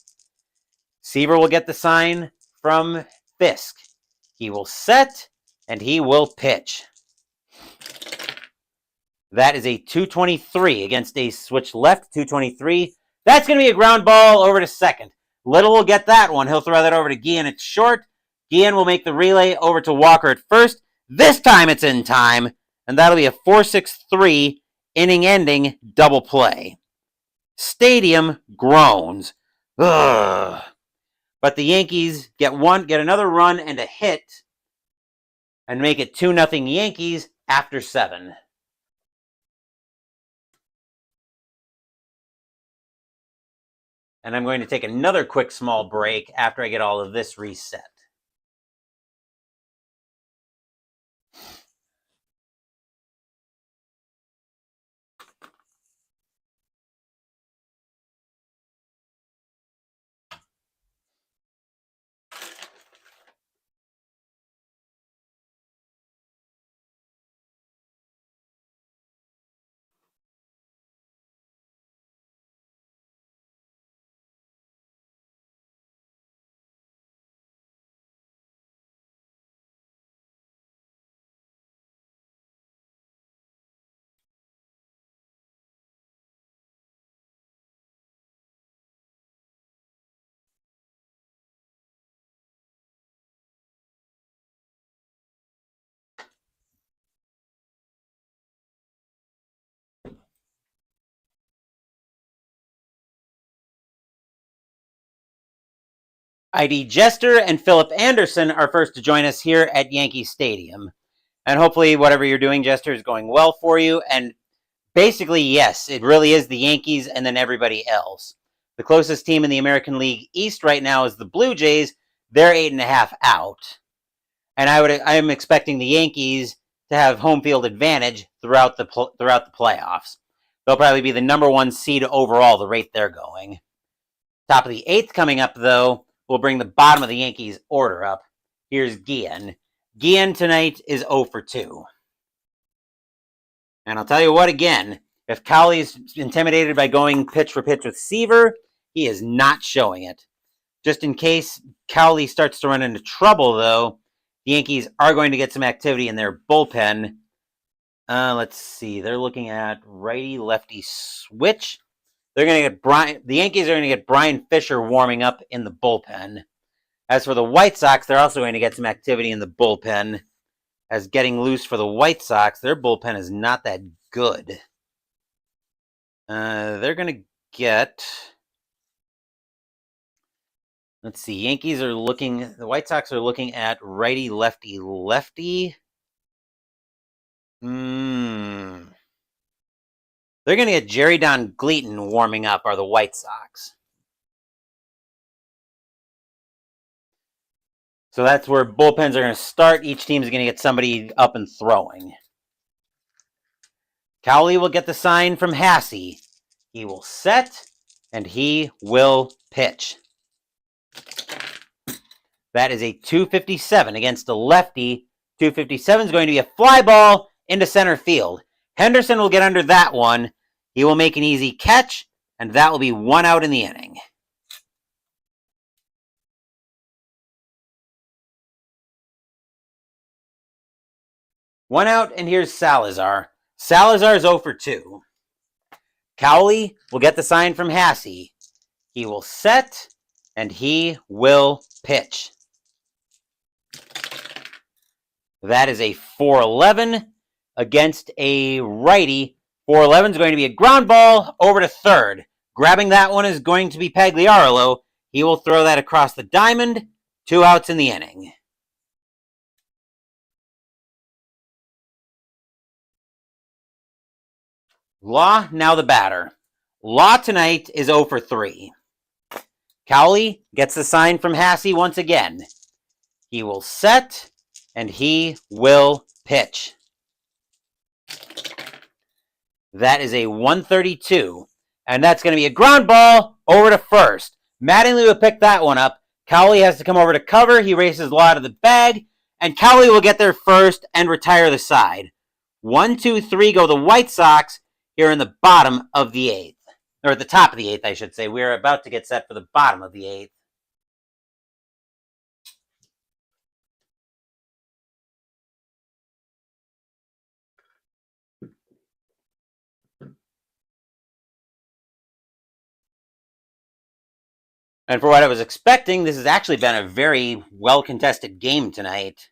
Seaver will get the sign from Fisk. He will set, and he will pitch. That is a 223 against a switch left, 223. That's going to be a ground ball over to second. Little will get that one. He'll throw that over to Guillen at short. Guillen will make the relay over to Walker at first. This time it's in time, and that'll be a 4-6-3 inning-ending double play. Stadium groans. Ugh. But the Yankees get another run and a hit and make it 2-0 Yankees after 7. And I'm going to take another quick small break after I get all of this reset. ID Jester and Philip Anderson are first to join us here at Yankee Stadium. And hopefully whatever you're doing, Jester, is going well for you. And basically, yes, it really is the Yankees and then everybody else. The closest team in the American League East right now is the Blue Jays. They're 8.5 out. And I am expecting the Yankees to have home field advantage throughout the playoffs. They'll probably be the number 1 seed overall, the rate they're going. Top of the 8th coming up, though, will bring the bottom of the Yankees order up. Here's Guillen. Guillen tonight is 0 for 2. And I'll tell you what, again, if Cowley's intimidated by going pitch for pitch with Seaver, he is not showing it. Just in case Cowley starts to run into trouble, though, the Yankees are going to get some activity in their bullpen. Let's see. They're looking at righty-lefty switch. They're going to get the Yankees are going to get Brian Fisher warming up in the bullpen. As for the White Sox, they're also going to get some activity in the bullpen. As getting loose for the White Sox, their bullpen is not that good. They're going to get... Let's see. The White Sox are looking at righty-lefty-lefty. They're going to get Jerry Don Gleaton warming up, are the White Sox. So that's where bullpens are going to start. Each team is going to get somebody up and throwing. Cowley will get the sign from Hassey. He will set, and he will pitch. That is a 257 against a lefty. 257 is going to be a fly ball into center field. Henderson will get under that one. He will make an easy catch, and that will be 1 out in the inning. One out, and here's Salazar. Salazar is 0 for 2. Cowley will get the sign from Hassey. He will set, and he will pitch. That is a 411 against a righty. 411 is going to be a ground ball over to third. Grabbing that one is going to be Pagliarolo. He will throw that across the diamond. 2 outs in the inning. Law, now the batter. Law tonight is 0 for 3. Cowley gets the sign from Hassey once again. He will set, and he will pitch. That is a 132, and that's going to be a ground ball over to first. Mattingly will pick that one up. Cowley has to come over to cover. He races Law out of the bag, and Cowley will get there first and retire the side. 1, 2, 3 go the White Sox here in the bottom of the 8th. Or at the top of the 8th, I should say. We are about to get set for the bottom of the 8th. And for what I was expecting, this has actually been a very well-contested game tonight.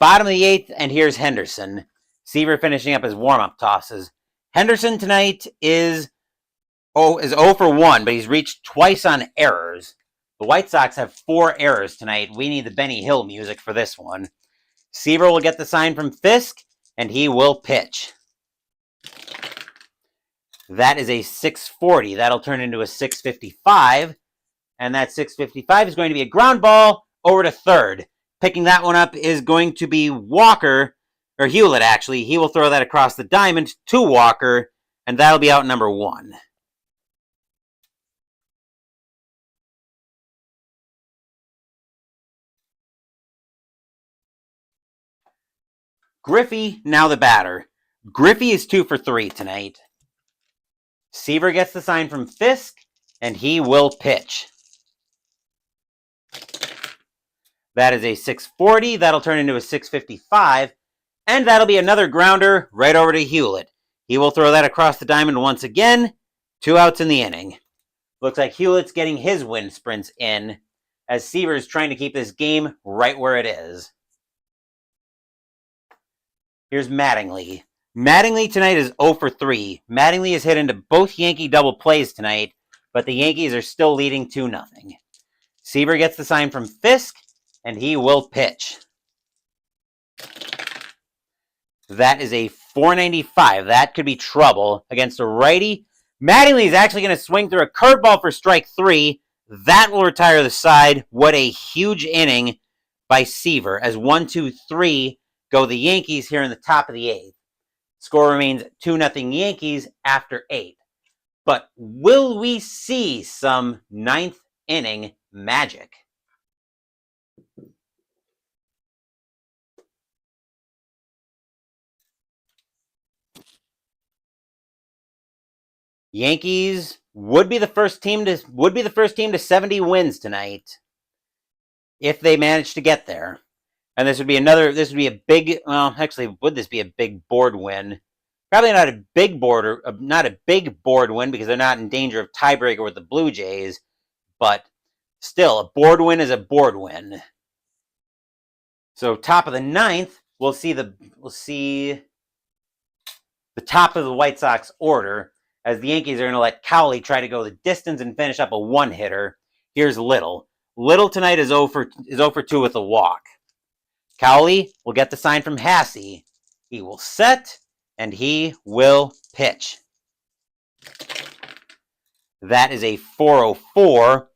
Bottom of the 8th, and here's Henderson. Seaver finishing up his warm-up tosses. Henderson tonight is 0 for 1, but he's reached twice on errors. The White Sox have 4 errors tonight. We need the Benny Hill music for this one. Seaver will get the sign from Fisk, and he will pitch. That is a 640. That'll turn into a 655. And that 655 is going to be a ground ball over to third. Picking that one up is going to be Walker, or Hewlett actually. He will throw that across the diamond to Walker, and that'll be out number 1. Griffey, now the batter. Griffey is 2 for 3 tonight. Seaver gets the sign from Fisk, and he will pitch. That is a 640. That'll turn into a 655. And that'll be another grounder right over to Hewlett. He will throw that across the diamond once again. 2 outs in the inning. Looks like Hewlett's getting his wind sprints in, as Seaver's trying to keep this game right where it is. Here's Mattingly. Mattingly tonight is 0 for 3. Mattingly has hit into both Yankee double plays tonight, but the Yankees are still leading 2-0. Seaver gets the sign from Fisk, and he will pitch. That is a 495. That could be trouble against a righty. Mattingly is actually going to swing through a curveball for strike 3. That will retire the side. What a huge inning by Seaver, as 1-2-3 go the Yankees here in the top of the 8th. Score remains 2-0 Yankees after 8. But will we see some 9th inning magic? Yankees would be the first team to 70 wins tonight if they manage to get there. And this would be a big, well, actually, would this be a big board win? Probably not a big board win, because they're not in danger of tiebreaker with the Blue Jays, but still, a board win is a board win. So top of the 9th, we'll see the top of the White Sox order, as the Yankees are going to let Cowley try to go the distance and finish up a 1-hitter. Here's Little. Little tonight is 0 for 2 with a walk. Cowley will get the sign from Hassey. He will set, and he will pitch. That is a 404.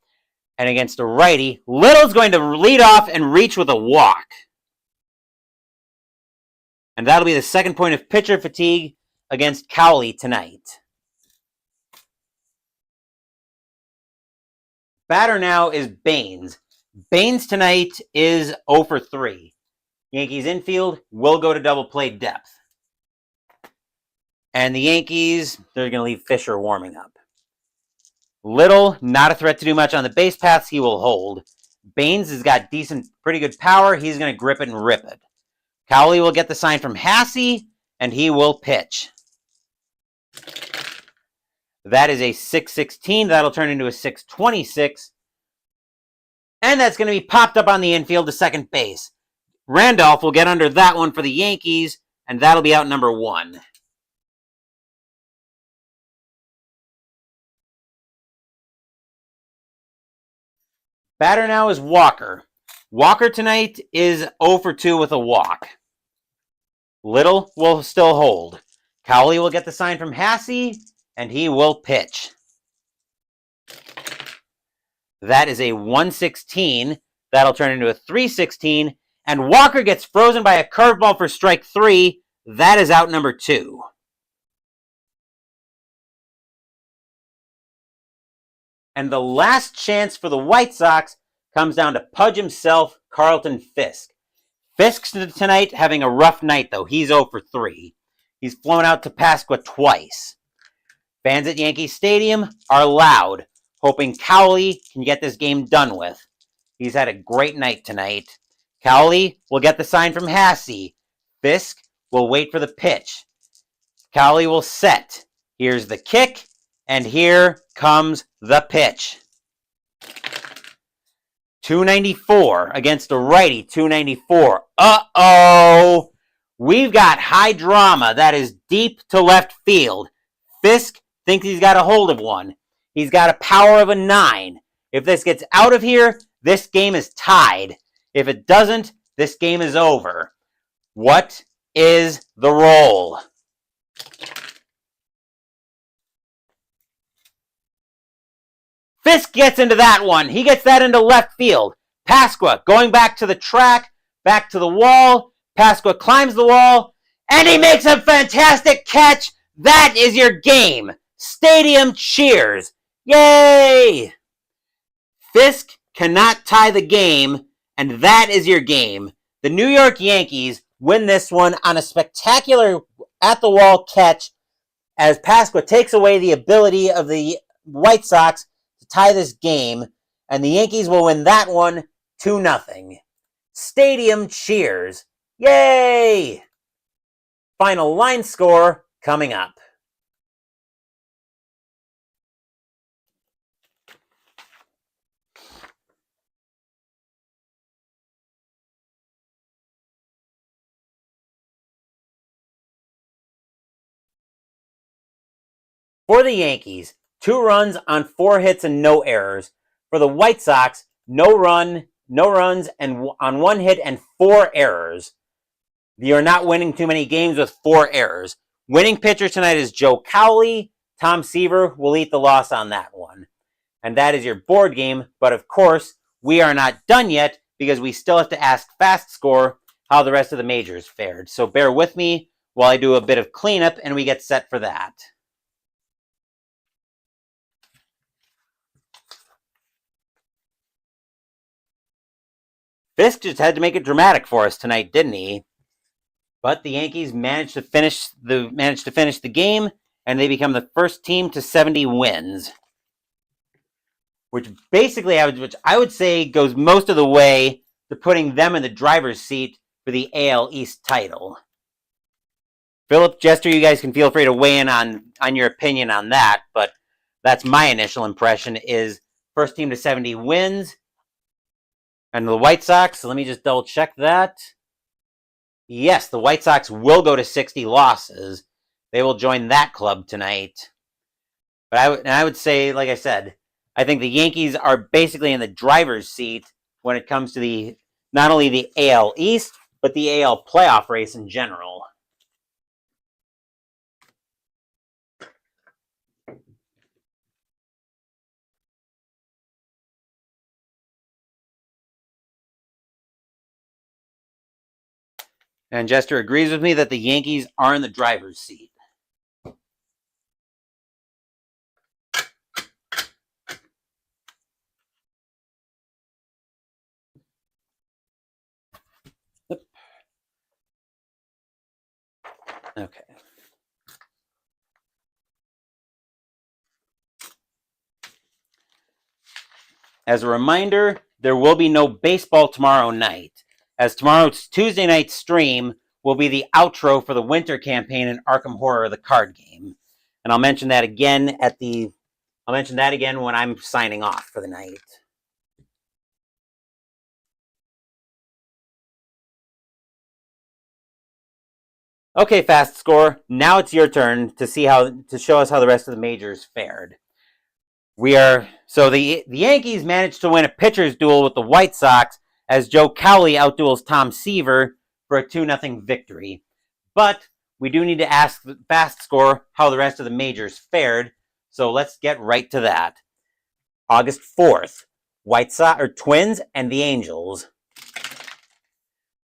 And against a righty, Little's going to lead off and reach with a walk. And that'll be the second point of pitcher fatigue against Cowley tonight. Batter now is Baines. Baines tonight is 0 for 3. Yankees infield will go to double play depth. And the Yankees, they're going to leave Fisher warming up. Little, not a threat to do much on the base paths. He will hold. Baines has got pretty good power. He's going to grip it and rip it. Cowley will get the sign from Hassey, and he will pitch. That is a 616. That'll turn into a 626. And that's going to be popped up on the infield to second base. Randolph will get under that one for the Yankees, and that'll be out number 1. Batter now is Walker. Walker tonight is 0 for 2 with a walk. Little will still hold. Cowley will get the sign from Hassey, and he will pitch. That is a 116. That'll turn into a 316. And Walker gets frozen by a curveball for strike 3. That is out number 2. And the last chance for the White Sox comes down to Pudge himself, Carlton Fisk. Fisk tonight having a rough night, though. He's 0 for 3. He's flown out to Pasqua twice. Fans at Yankee Stadium are loud, hoping Cowley can get this game done with. He's had a great night tonight. Cowley will get the sign from Hassey. Fisk will wait for the pitch. Cowley will set. Here's the kick, and here comes the pitch. 294 against a righty, 294. Uh-oh! We've got high drama. That is deep to left field. Fisk thinks he's got a hold of one. He's got a power of a 9. If this gets out of here, this game is tied. If it doesn't, this game is over. What is the roll? Fisk gets into that one. He gets that into left field. Pasqua going back to the track, back to the wall. Pasqua climbs the wall, and he makes a fantastic catch. That is your game. Stadium cheers. Yay! Fisk cannot tie the game, and that is your game. The New York Yankees win this one on a spectacular at-the-wall catch as Pasqua takes away the ability of the White Sox to tie this game, and the Yankees will win that one 2-0. Stadium cheers. Yay! Final line score coming up. For the Yankees, 2 runs on 4 hits and no errors. For the White Sox, no runs and on 1 hit and 4 errors. You're not winning too many games with 4 errors. Winning pitcher tonight is Joe Cowley. Tom Seaver will eat the loss on that one. And that is your board game. But of course, we are not done yet because we still have to ask Fast Score how the rest of the majors fared. So bear with me while I do a bit of cleanup and we get set for that. Fisk just had to make it dramatic for us tonight, didn't he? But the Yankees managed to finish the game, and they become the first team to 70 wins, which basically I would say goes most of the way to putting them in the driver's seat for the AL East title. Philip, Jester, you guys can feel free to weigh in on your opinion on that, but that's my initial impression is first team to 70 wins. And the White Sox, let me just double check that. Yes, the White Sox will go to 60 losses. They will join that club tonight. But I would say, like I said, I think the Yankees are basically in the driver's seat when it comes to not only the AL East, but the AL playoff race in general. And Jester agrees with me that the Yankees are in the driver's seat. Okay. As a reminder, there will be no baseball tomorrow night, as tomorrow's Tuesday night stream will be the outro for the winter campaign in Arkham Horror, the card game. And I'll mention that again when I'm signing off for the night. Okay, Fast Score. Now it's your turn to show us how the rest of the majors fared. The Yankees managed to win a pitcher's duel with the White Sox as Joe Cowley outduels Tom Seaver for a 2-0 victory. But we do need to ask the Fast Score how the rest of the majors fared, so let's get right to that. August 4th, Twins and the Angels.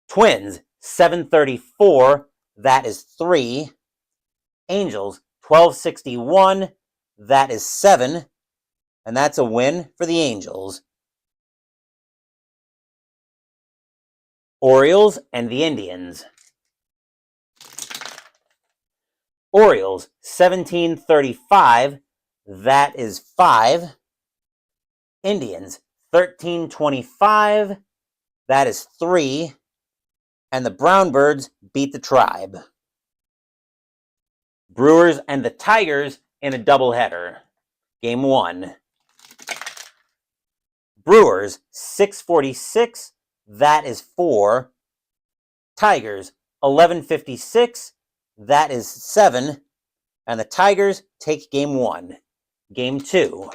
Twins, 734, that is 3. Angels, 1261, that is 7. And that's a win for the Angels. Orioles and the Indians. Orioles, 1735, that is 5. Indians, 1325, that is 3. And the Brownbirds beat the Tribe. Brewers and the Tigers in a doubleheader. Game 1. Brewers, 646, that is 4. Tigers, 1156, that is 7. And the Tigers take Game 1. Game 2.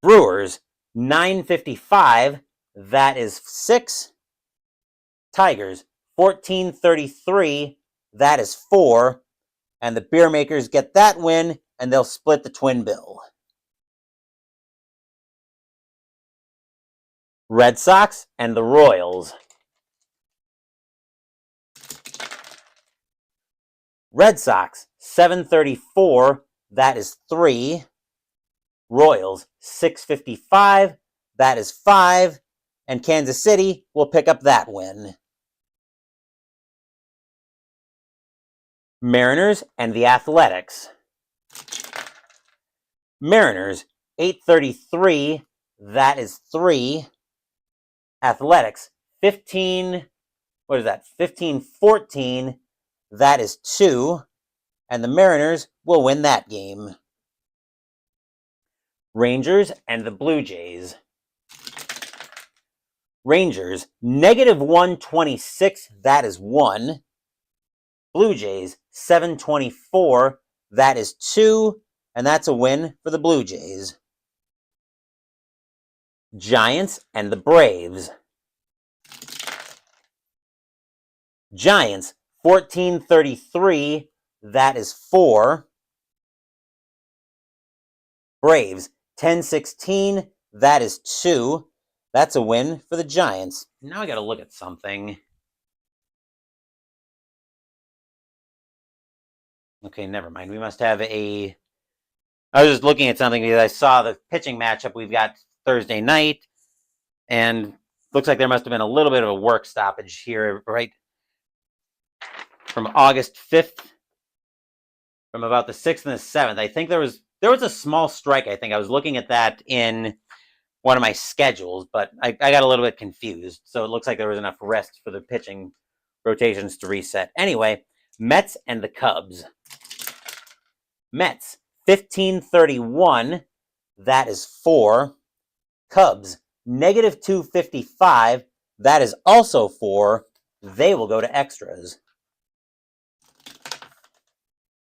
Brewers, 955, that is 6. Tigers, 1433, that is 4. And the beer makers get that win, and they'll split the twin bill. Red Sox and the Royals. Red Sox, 734, that is 3. Royals, 655, that is 5. And Kansas City will pick up that win. Mariners and the Athletics. Mariners, 833, that is 3. Athletics, 1514, that is 2. And the Mariners will win that game. Rangers and the Blue Jays. Rangers, -126, that is 1. Blue Jays, 724, that is 2. And that's a win for the Blue Jays. Giants and the Braves. Giants, 1433, that is 4. Braves, 1016, that is 2. That's a win for the Giants. Now I got to look at something. Okay, never mind. We must have a... I was just looking at something because I saw the pitching matchup we've got Thursday night, and looks like there must have been a little bit of a work stoppage here, right? From August 5th, from about the 6th and the 7th. I think there was a small strike, I think. I was looking at that in one of my schedules, but I got a little bit confused. So it looks like there was enough rest for the pitching rotations to reset. Anyway, Mets and the Cubs. Mets, 1531, that is 4. Cubs, -255, that is also 4. They will go to extras.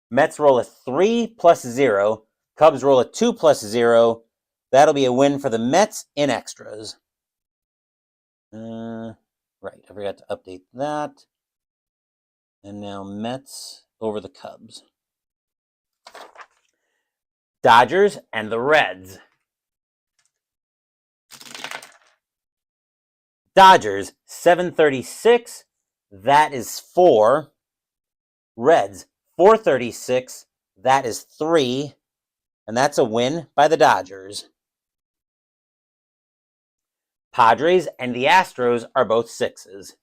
Mets roll a 3 + 0. Cubs roll a 2 + 0. That'll be a win for the Mets in extras. Right, I forgot to update that. And now Mets over the Cubs. Dodgers and the Reds. Dodgers, 736, that is 4. Reds, 436, that is 3. And that's a win by the Dodgers. Padres and the Astros are both 6s.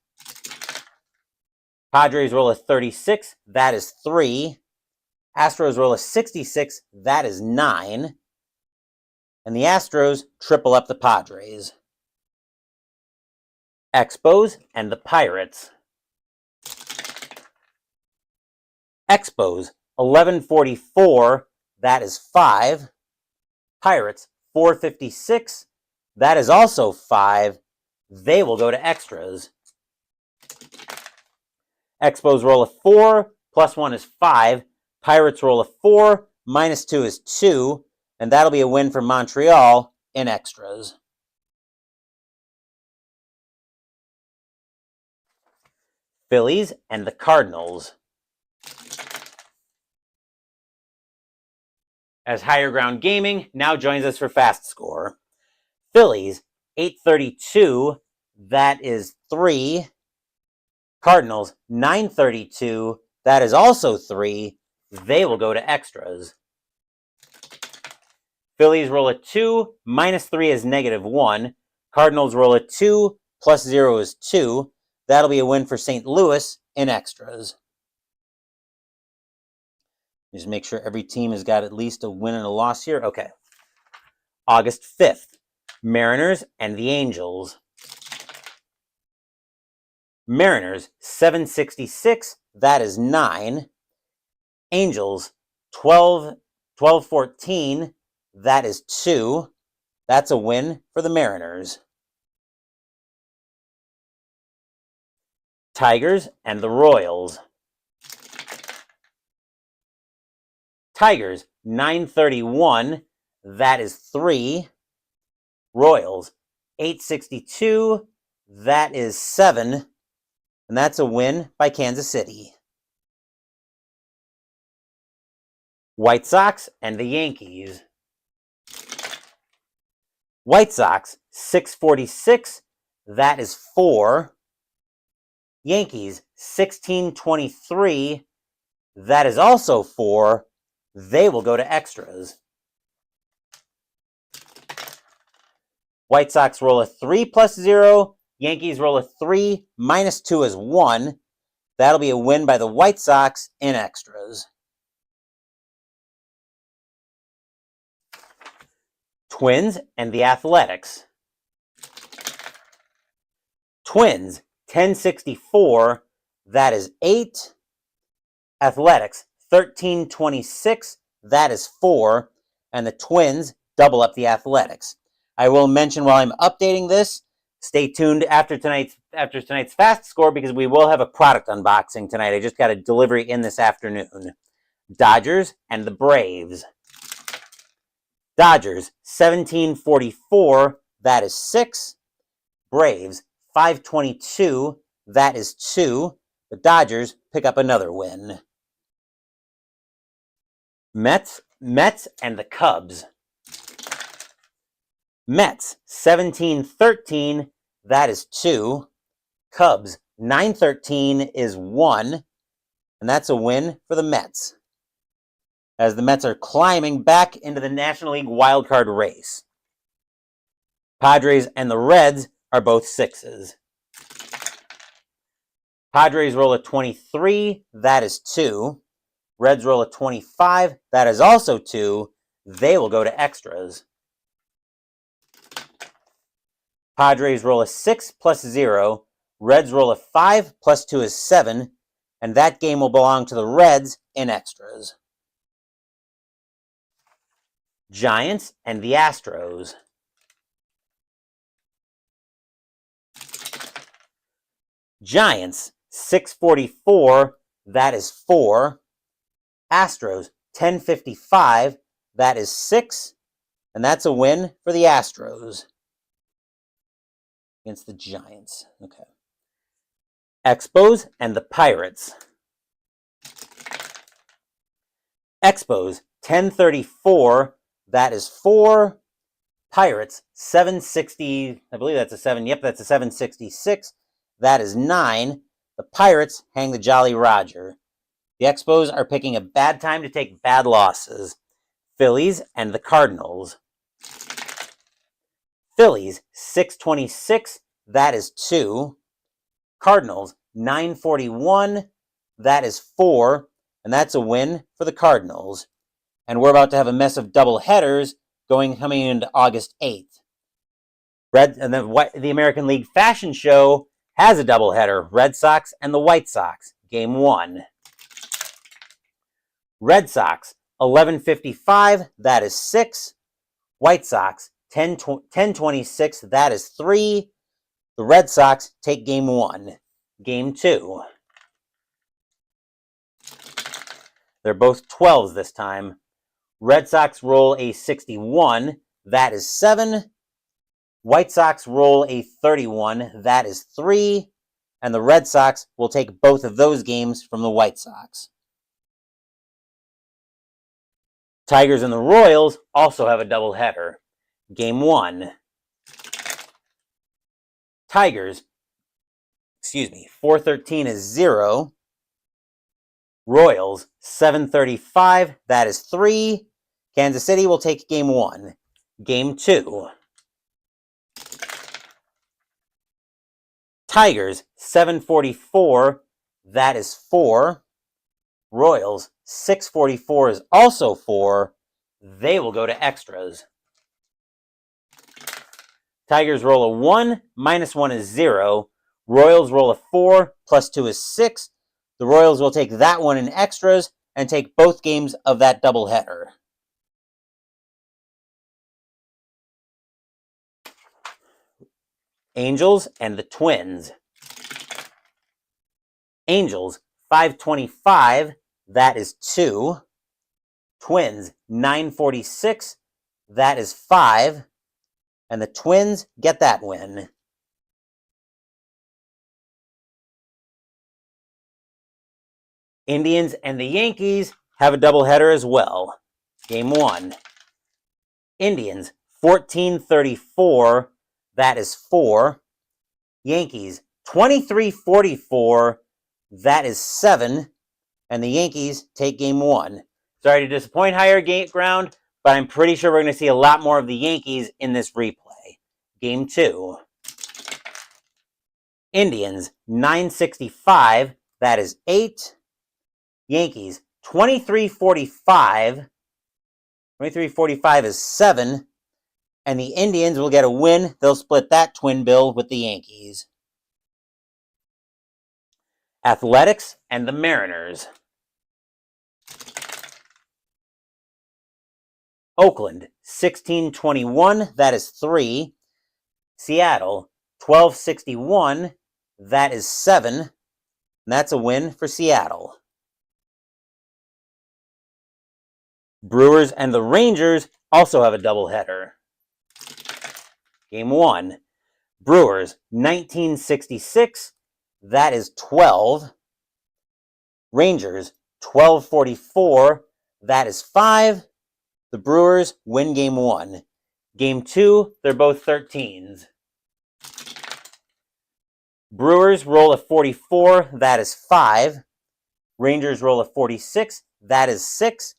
Padres roll a 36, that is 3. Astros roll a 66, that is 9. And the Astros triple up the Padres. Expos and the Pirates. Expos, 1144, that is 5. Pirates, 456, that is also 5. They will go to extras. Expos roll a 4, +1 is 5. Pirates roll a 4, -2 is 2. And that'll be a win for Montreal in extras. Phillies and the Cardinals. As Higher Ground Gaming now joins us for Fast Score. Phillies, 832, that is 3. Cardinals, 932, that is also 3. They will go to extras. Phillies roll a 2, -3 is -1. Cardinals roll a 2, +0 is 2. That'll be a win for St. Louis in extras. Just make sure every team has got at least a win and a loss here. Okay. August 5th, Mariners and the Angels. Mariners, 766, that is 9. Angels, 1214, that is 2. That's a win for the Mariners. Tigers and the Royals. Tigers, 931, that is 3. Royals, 862, that is 7, and that's a win by Kansas City. White Sox and the Yankees. White Sox, 646, that is 4. Yankees, 1623, that is also 4. They will go to extras. White Sox roll a 3 plus 0. Yankees roll a 3 minus 2 is 1. That'll be a win by the White Sox in extras. Twins and the Athletics. Twins, 1064, that is 8. Athletics, 1326, that is 4. And the Twins double up the Athletics. I will mention while I'm updating this, stay tuned after tonight's fast score because we will have a product unboxing tonight. I just got a delivery in this afternoon. Dodgers and the Braves. Dodgers, 1744, that is 6. Braves, 522, that is 2. The Dodgers pick up another win. Mets and the Cubs. Mets, 1713, that is 2. Cubs, 913 is 1. And that's a win for the Mets, as the Mets are climbing back into the National League wildcard race. Padres and the Reds are both 6s. Padres roll a 23, that is 2. Reds roll a 25, that is also 2. They will go to extras. Padres roll a 6 plus 0. Reds roll a 5 plus 2 is 7. And that game will belong to the Reds in extras. Giants and the Astros. Giants, 644, that is 4. Astros, 1055, that is 6. And that's a win for the Astros against the Giants. Okay. Expos and the Pirates. Expos, 1034, that is 4. Pirates, 760, I believe that's a 7. Yep, that's a 766. That is 9. The Pirates hang the Jolly Roger. The Expos are picking a bad time to take bad losses. Phillies and the Cardinals. Phillies, 626, that is 2. Cardinals, 941, that is 4. And that's a win for the Cardinals. And we're about to have a mess of double headers coming into August 8th. The American League Fashion Show has a doubleheader. Red Sox and the White Sox, Game 1. Red Sox, 1155, that is 6. White Sox, 1026, that is 3. The Red Sox take Game 1. Game 2. They're both 12s this time. Red Sox roll a 61, that is 7. White Sox roll a 31, that is 3. And the Red Sox will take both of those games from the White Sox. Tigers and the Royals also have a doubleheader. Game 1. Tigers, 413 is 0. Royals, 735, that is 3. Kansas City will take Game 1. Game 2. Tigers, 744, that is 4. Royals, 644 is also 4. They will go to extras. Tigers roll a 1, minus 1 is 0. Royals roll a 4, plus 2 is 6. The Royals will take that one in extras and take both games of that doubleheader. Angels and the Twins. Angels, 525, that is 2. Twins, 946, that is 5. and the Twins get that win. Indians and the Yankees have a doubleheader as well. Game 1. Indians 14-34, that is 4. Yankees 23-44, that is 7. And the Yankees take game 1. Sorry to disappoint Higher Ground, but I'm pretty sure we're going to see a lot more of the Yankees in this replay. Game 2. Indians 965, that is 8. Yankees 23-45. 23-45 is 7. And the Indians will get a win. They'll split that twin bill with the Yankees. Athletics and the Mariners. Oakland 16-21, that is 3. Seattle 12-61, that is 7. And that's a win for Seattle. Brewers and the Rangers also have a doubleheader. Game 1. Brewers 1966, that is 12. Rangers 12-44, that is 5. The Brewers win game 1. Game 2, they're both 13s. Brewers roll a 44, that is 5. Rangers roll a 46, that is 6.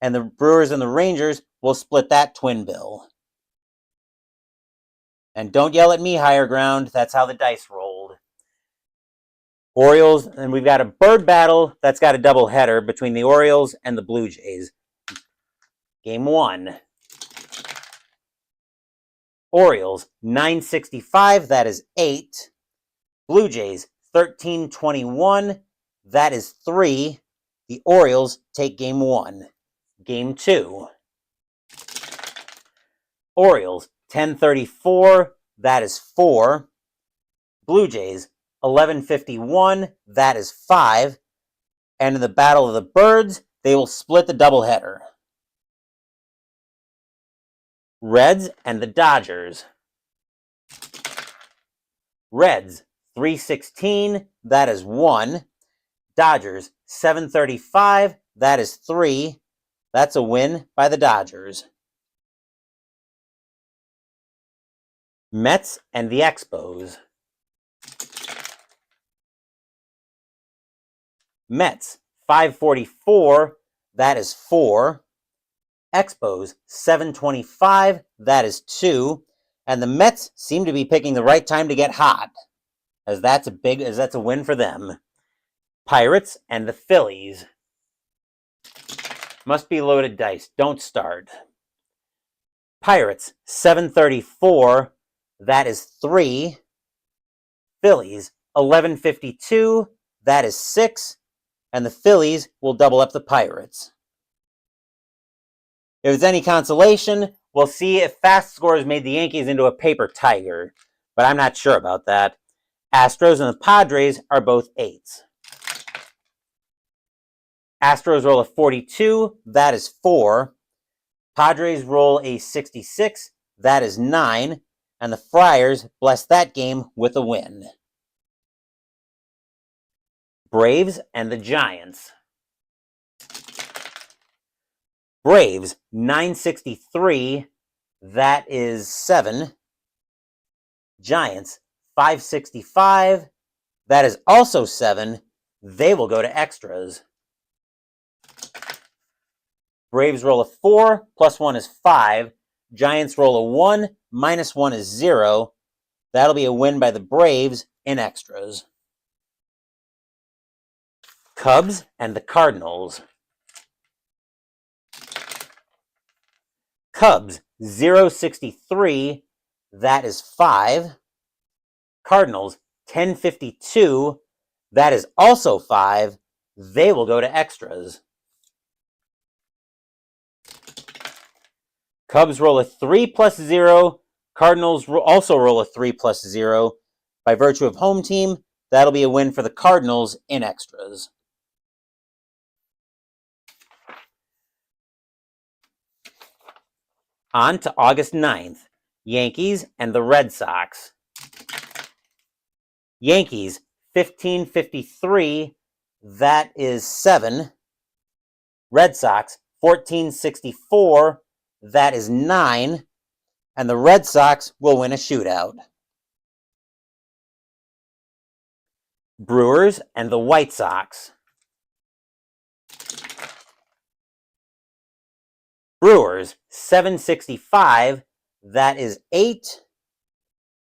And the Brewers and the Rangers will split that twin bill. And don't yell at me, Higher Ground. That's how the dice rolled. Orioles, and we've got a bird battle that's got a doubleheader between the Orioles and the Blue Jays. Game 1. Orioles 965, that is 8. Blue Jays 13-21, that is 3. The Orioles take game 1. Game 2. Orioles 10-34, that is 4. Blue Jays 11-51, that is 5. And in the Battle of the Birds, they will split the doubleheader. Reds and the Dodgers. Reds 316, that is 1. Dodgers 735, that is 3. That's a win by the Dodgers. Mets and the Expos. Mets 544, that is 4. Expos 725, that is 2. And the Mets seem to be picking the right time to get hot, as that's a win for them. Pirates and the Phillies. Must be loaded dice. Don't start. Pirates 734, that is 3. Phillies 1152, that is 6. And the Phillies will double up the Pirates. If it's any consolation, we'll see if fast scores made the Yankees into a paper tiger, but I'm not sure about that. Astros and the Padres are both 8s. Astros roll a 42, that is 4. Padres roll a 66, that is 9. And the Friars bless that game with a win. Braves and the Giants. Braves 963, that is 7. Giants 565, that is also 7. They will go to extras. Braves roll a 4, plus 1 is 5. Giants roll a 1, minus 1 is 0. That'll be a win by the Braves in extras. Cubs and the Cardinals. Cubs 063, that is 5. Cardinals 1052, that is also 5. They will go to extras. Cubs roll a 3 plus 0. Cardinals also roll a 3 plus 0. By virtue of home team, that'll be a win for the Cardinals in extras. On to August 9th. Yankees and the Red Sox. Yankees, 1553, that is 7. Red Sox, 1464, that is 9. And the Red Sox will win a shootout. Brewers and the White Sox. Brewers, 765, that is 8.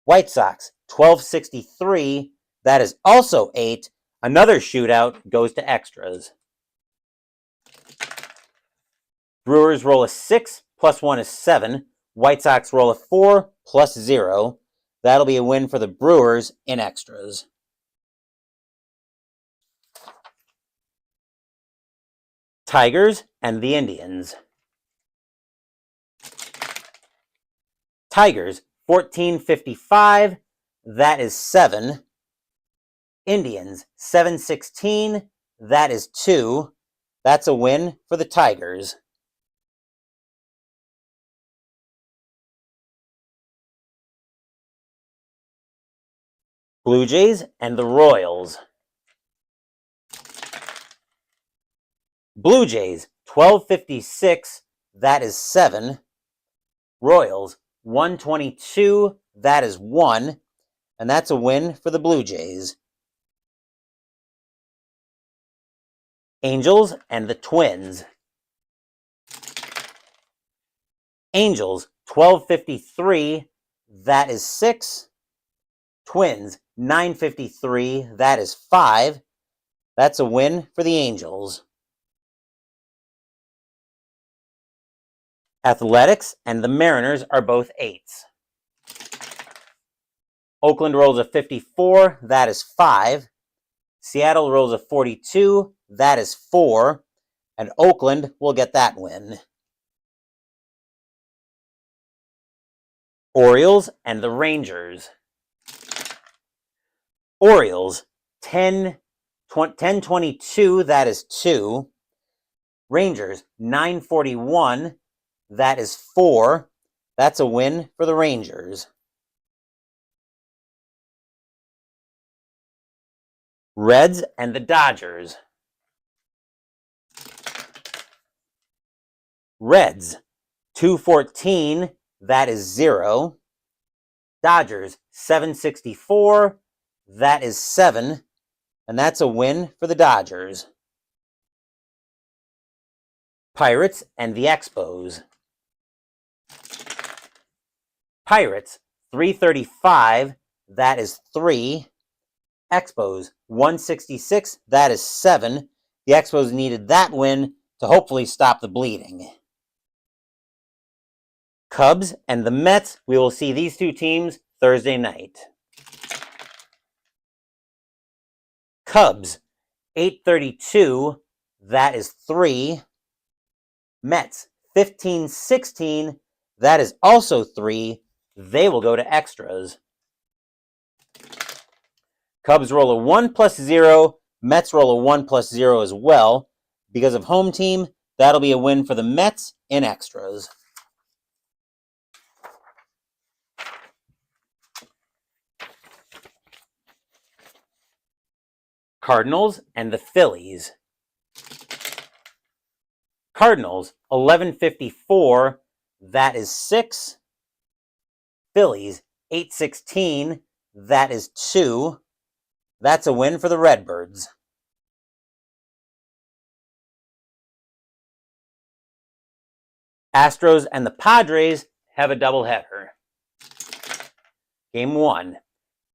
White Sox, 1263, that is also 8. Another shootout goes to extras. Brewers roll a 6, plus 1 is 7. White Sox roll a 4, plus 0. That'll be a win for the Brewers in extras. Tigers and the Indians. Tigers, 1455, that is 7. Indians, 716, that is 2. That's a win for the Tigers. Blue Jays and the Royals. Blue Jays, 1256, that is 7. Royals, 122, that is 1. And that's a win for the Blue Jays. Angels and the Twins. Angels, 1253, that is 6. Twins, 953, that is 5. That's a win for the Angels. Athletics and the Mariners are both 8s. Oakland rolls a 54, that is 5. Seattle rolls a 42, that is 4. And Oakland will get that win. Orioles and the Rangers. Orioles, 1022, that is 2. Rangers, 941, that is 4. That's a win for the Rangers. Reds and the Dodgers. Reds, 214, that is 0. Dodgers, 764, that is 7. And that's a win for the Dodgers. Pirates and the Expos. Pirates, 335, that is 3. Expos, 166, that is 7. The Expos needed that win to hopefully stop the bleeding. Cubs and the Mets, we will see these two teams Thursday night. Cubs, 832, that is 3. Mets, 1516, that is also 3. They will go to extras. Cubs roll a 1 plus 0. Mets roll a 1 plus 0 as well. Because of home team, that'll be a win for the Mets in extras. Cardinals and the Phillies. Cardinals, 1154, that is 6. Phillies, 816, that is 2. That's a win for the Redbirds. Astros and the Padres have a doubleheader. Game 1.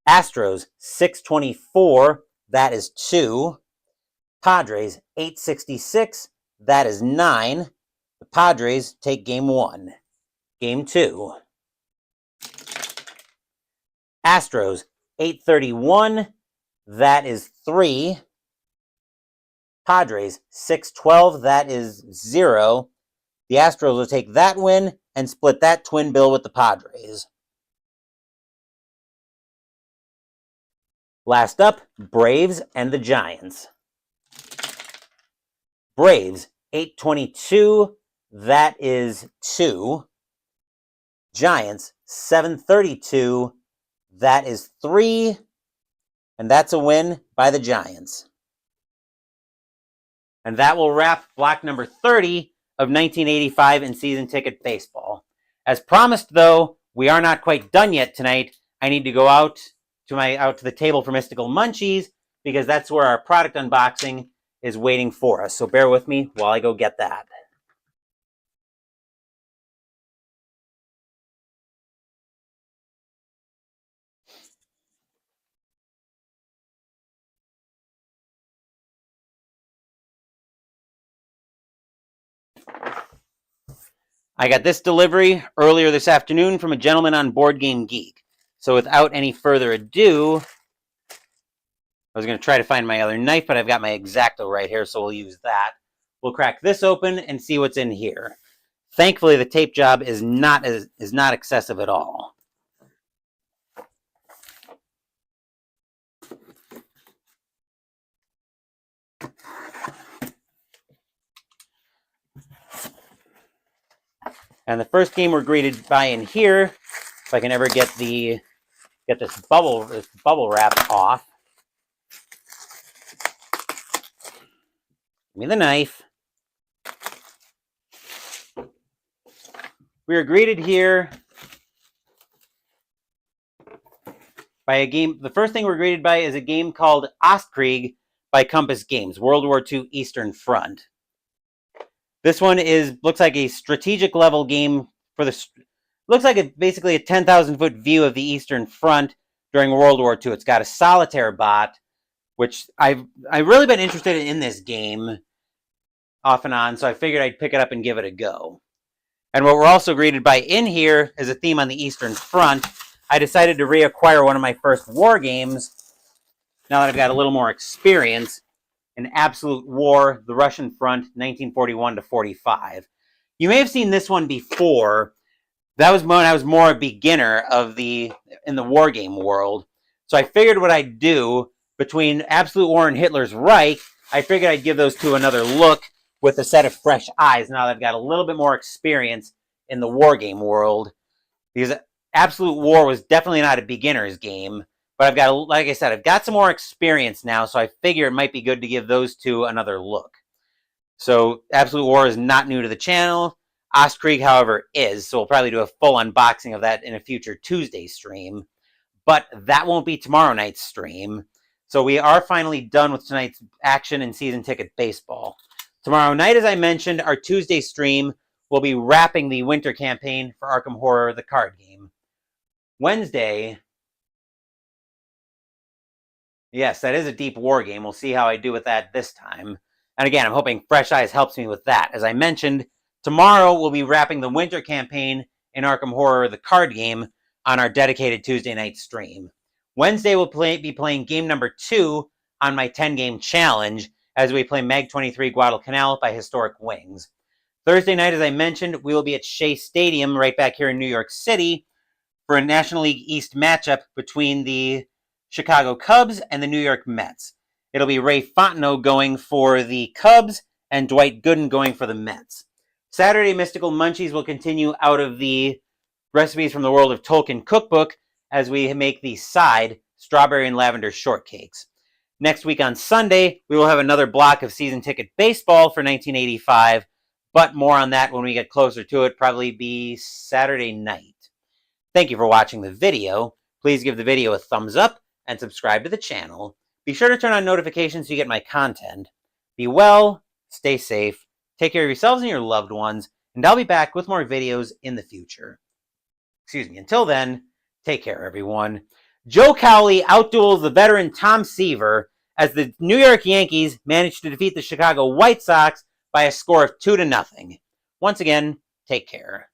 Astros, 624, that is 2. Padres, 866, that is 9. The Padres take Game 1. Game 2. Astros, 831, that is 3. Padres, 612, that is 0. The Astros will take that win and split that twin bill with the Padres. Last up, Braves and the Giants. Braves, 822, that is 2. Giants, 732. That is 3, and that's a win by the Giants. And that will wrap block number 30 of 1985 in season ticket baseball. As promised, though, we are not quite done yet tonight. I need to go out to the table for Mystical Munchies, because that's where our product unboxing is waiting for us. So bear with me while I go get that. I got this delivery earlier this afternoon from a gentleman on Board Game Geek. So without any further ado, I was going to try to find my other knife, but I've got my X-Acto right here, so we'll use that. We'll crack this open and see what's in here. Thankfully, the tape job is not excessive at all. And the first game we're greeted by in here, if I can ever get this bubble wrap off. Give me the knife. We are greeted here by a game. The first thing we're greeted by is a game called Ostkrieg by Compass Games, World War II Eastern Front. This one looks like a strategic level game looks like basically a 10,000-foot view of the Eastern Front during World War II. It's got a solitaire bot, which I've really been interested in this game off and on, so I figured I'd pick it up and give it a go. And what we're also greeted by in here is a theme on the Eastern Front. I decided to reacquire one of my first war games, now that I've got a little more experience, in Absolute War, the Russian Front, 1941 to 45. You may have seen this one before. That was when I was more a beginner in the war game world. So I figured what I'd do between Absolute War and Hitler's Reich, I figured I'd give those two another look with a set of fresh eyes now that I've got a little bit more experience in the war game world. Because Absolute War was definitely not a beginner's game. But like I said, I've got some more experience now, so I figure it might be good to give those two another look. So Absolute War is not new to the channel. Ostkrieg, however, is. So we'll probably do a full unboxing of that in a future Tuesday stream. But that won't be tomorrow night's stream. So we are finally done with tonight's action and season ticket baseball. Tomorrow night, as I mentioned, our Tuesday stream will be wrapping the winter campaign for Arkham Horror, the card game. Wednesday... Yes, that is a deep war game. We'll see how I do with that this time. And again, I'm hoping Fresh Eyes helps me with that. As I mentioned, tomorrow we'll be wrapping the winter campaign in Arkham Horror, the card game, on our dedicated Tuesday night stream. Wednesday we'll be playing game number 2 on my 10-game challenge as we play Mag 23 Guadalcanal by Historic Wings. Thursday night, as I mentioned, we will be at Shea Stadium right back here in New York City for a National League East matchup between the Chicago Cubs and the New York Mets. It'll be Ray Fontenot going for the Cubs and Dwight Gooden going for the Mets. Saturday, Mystical Munchies will continue out of the Recipes from the World of Tolkien cookbook as we make the side strawberry and lavender shortcakes. Next week on Sunday, we will have another block of season ticket baseball for 1985, but more on that when we get closer to it, probably be Saturday night. Thank you for watching the video. Please give the video a thumbs up and subscribe to the channel. Be sure to turn on notifications so you get my content. Be well, stay safe, take care of yourselves and your loved ones, and I'll be back with more videos in the future. Until then, take care, everyone. Joe Cowley outduels the veteran Tom Seaver as the New York Yankees manage to defeat the Chicago White Sox by a score of 2-0. Once again, take care.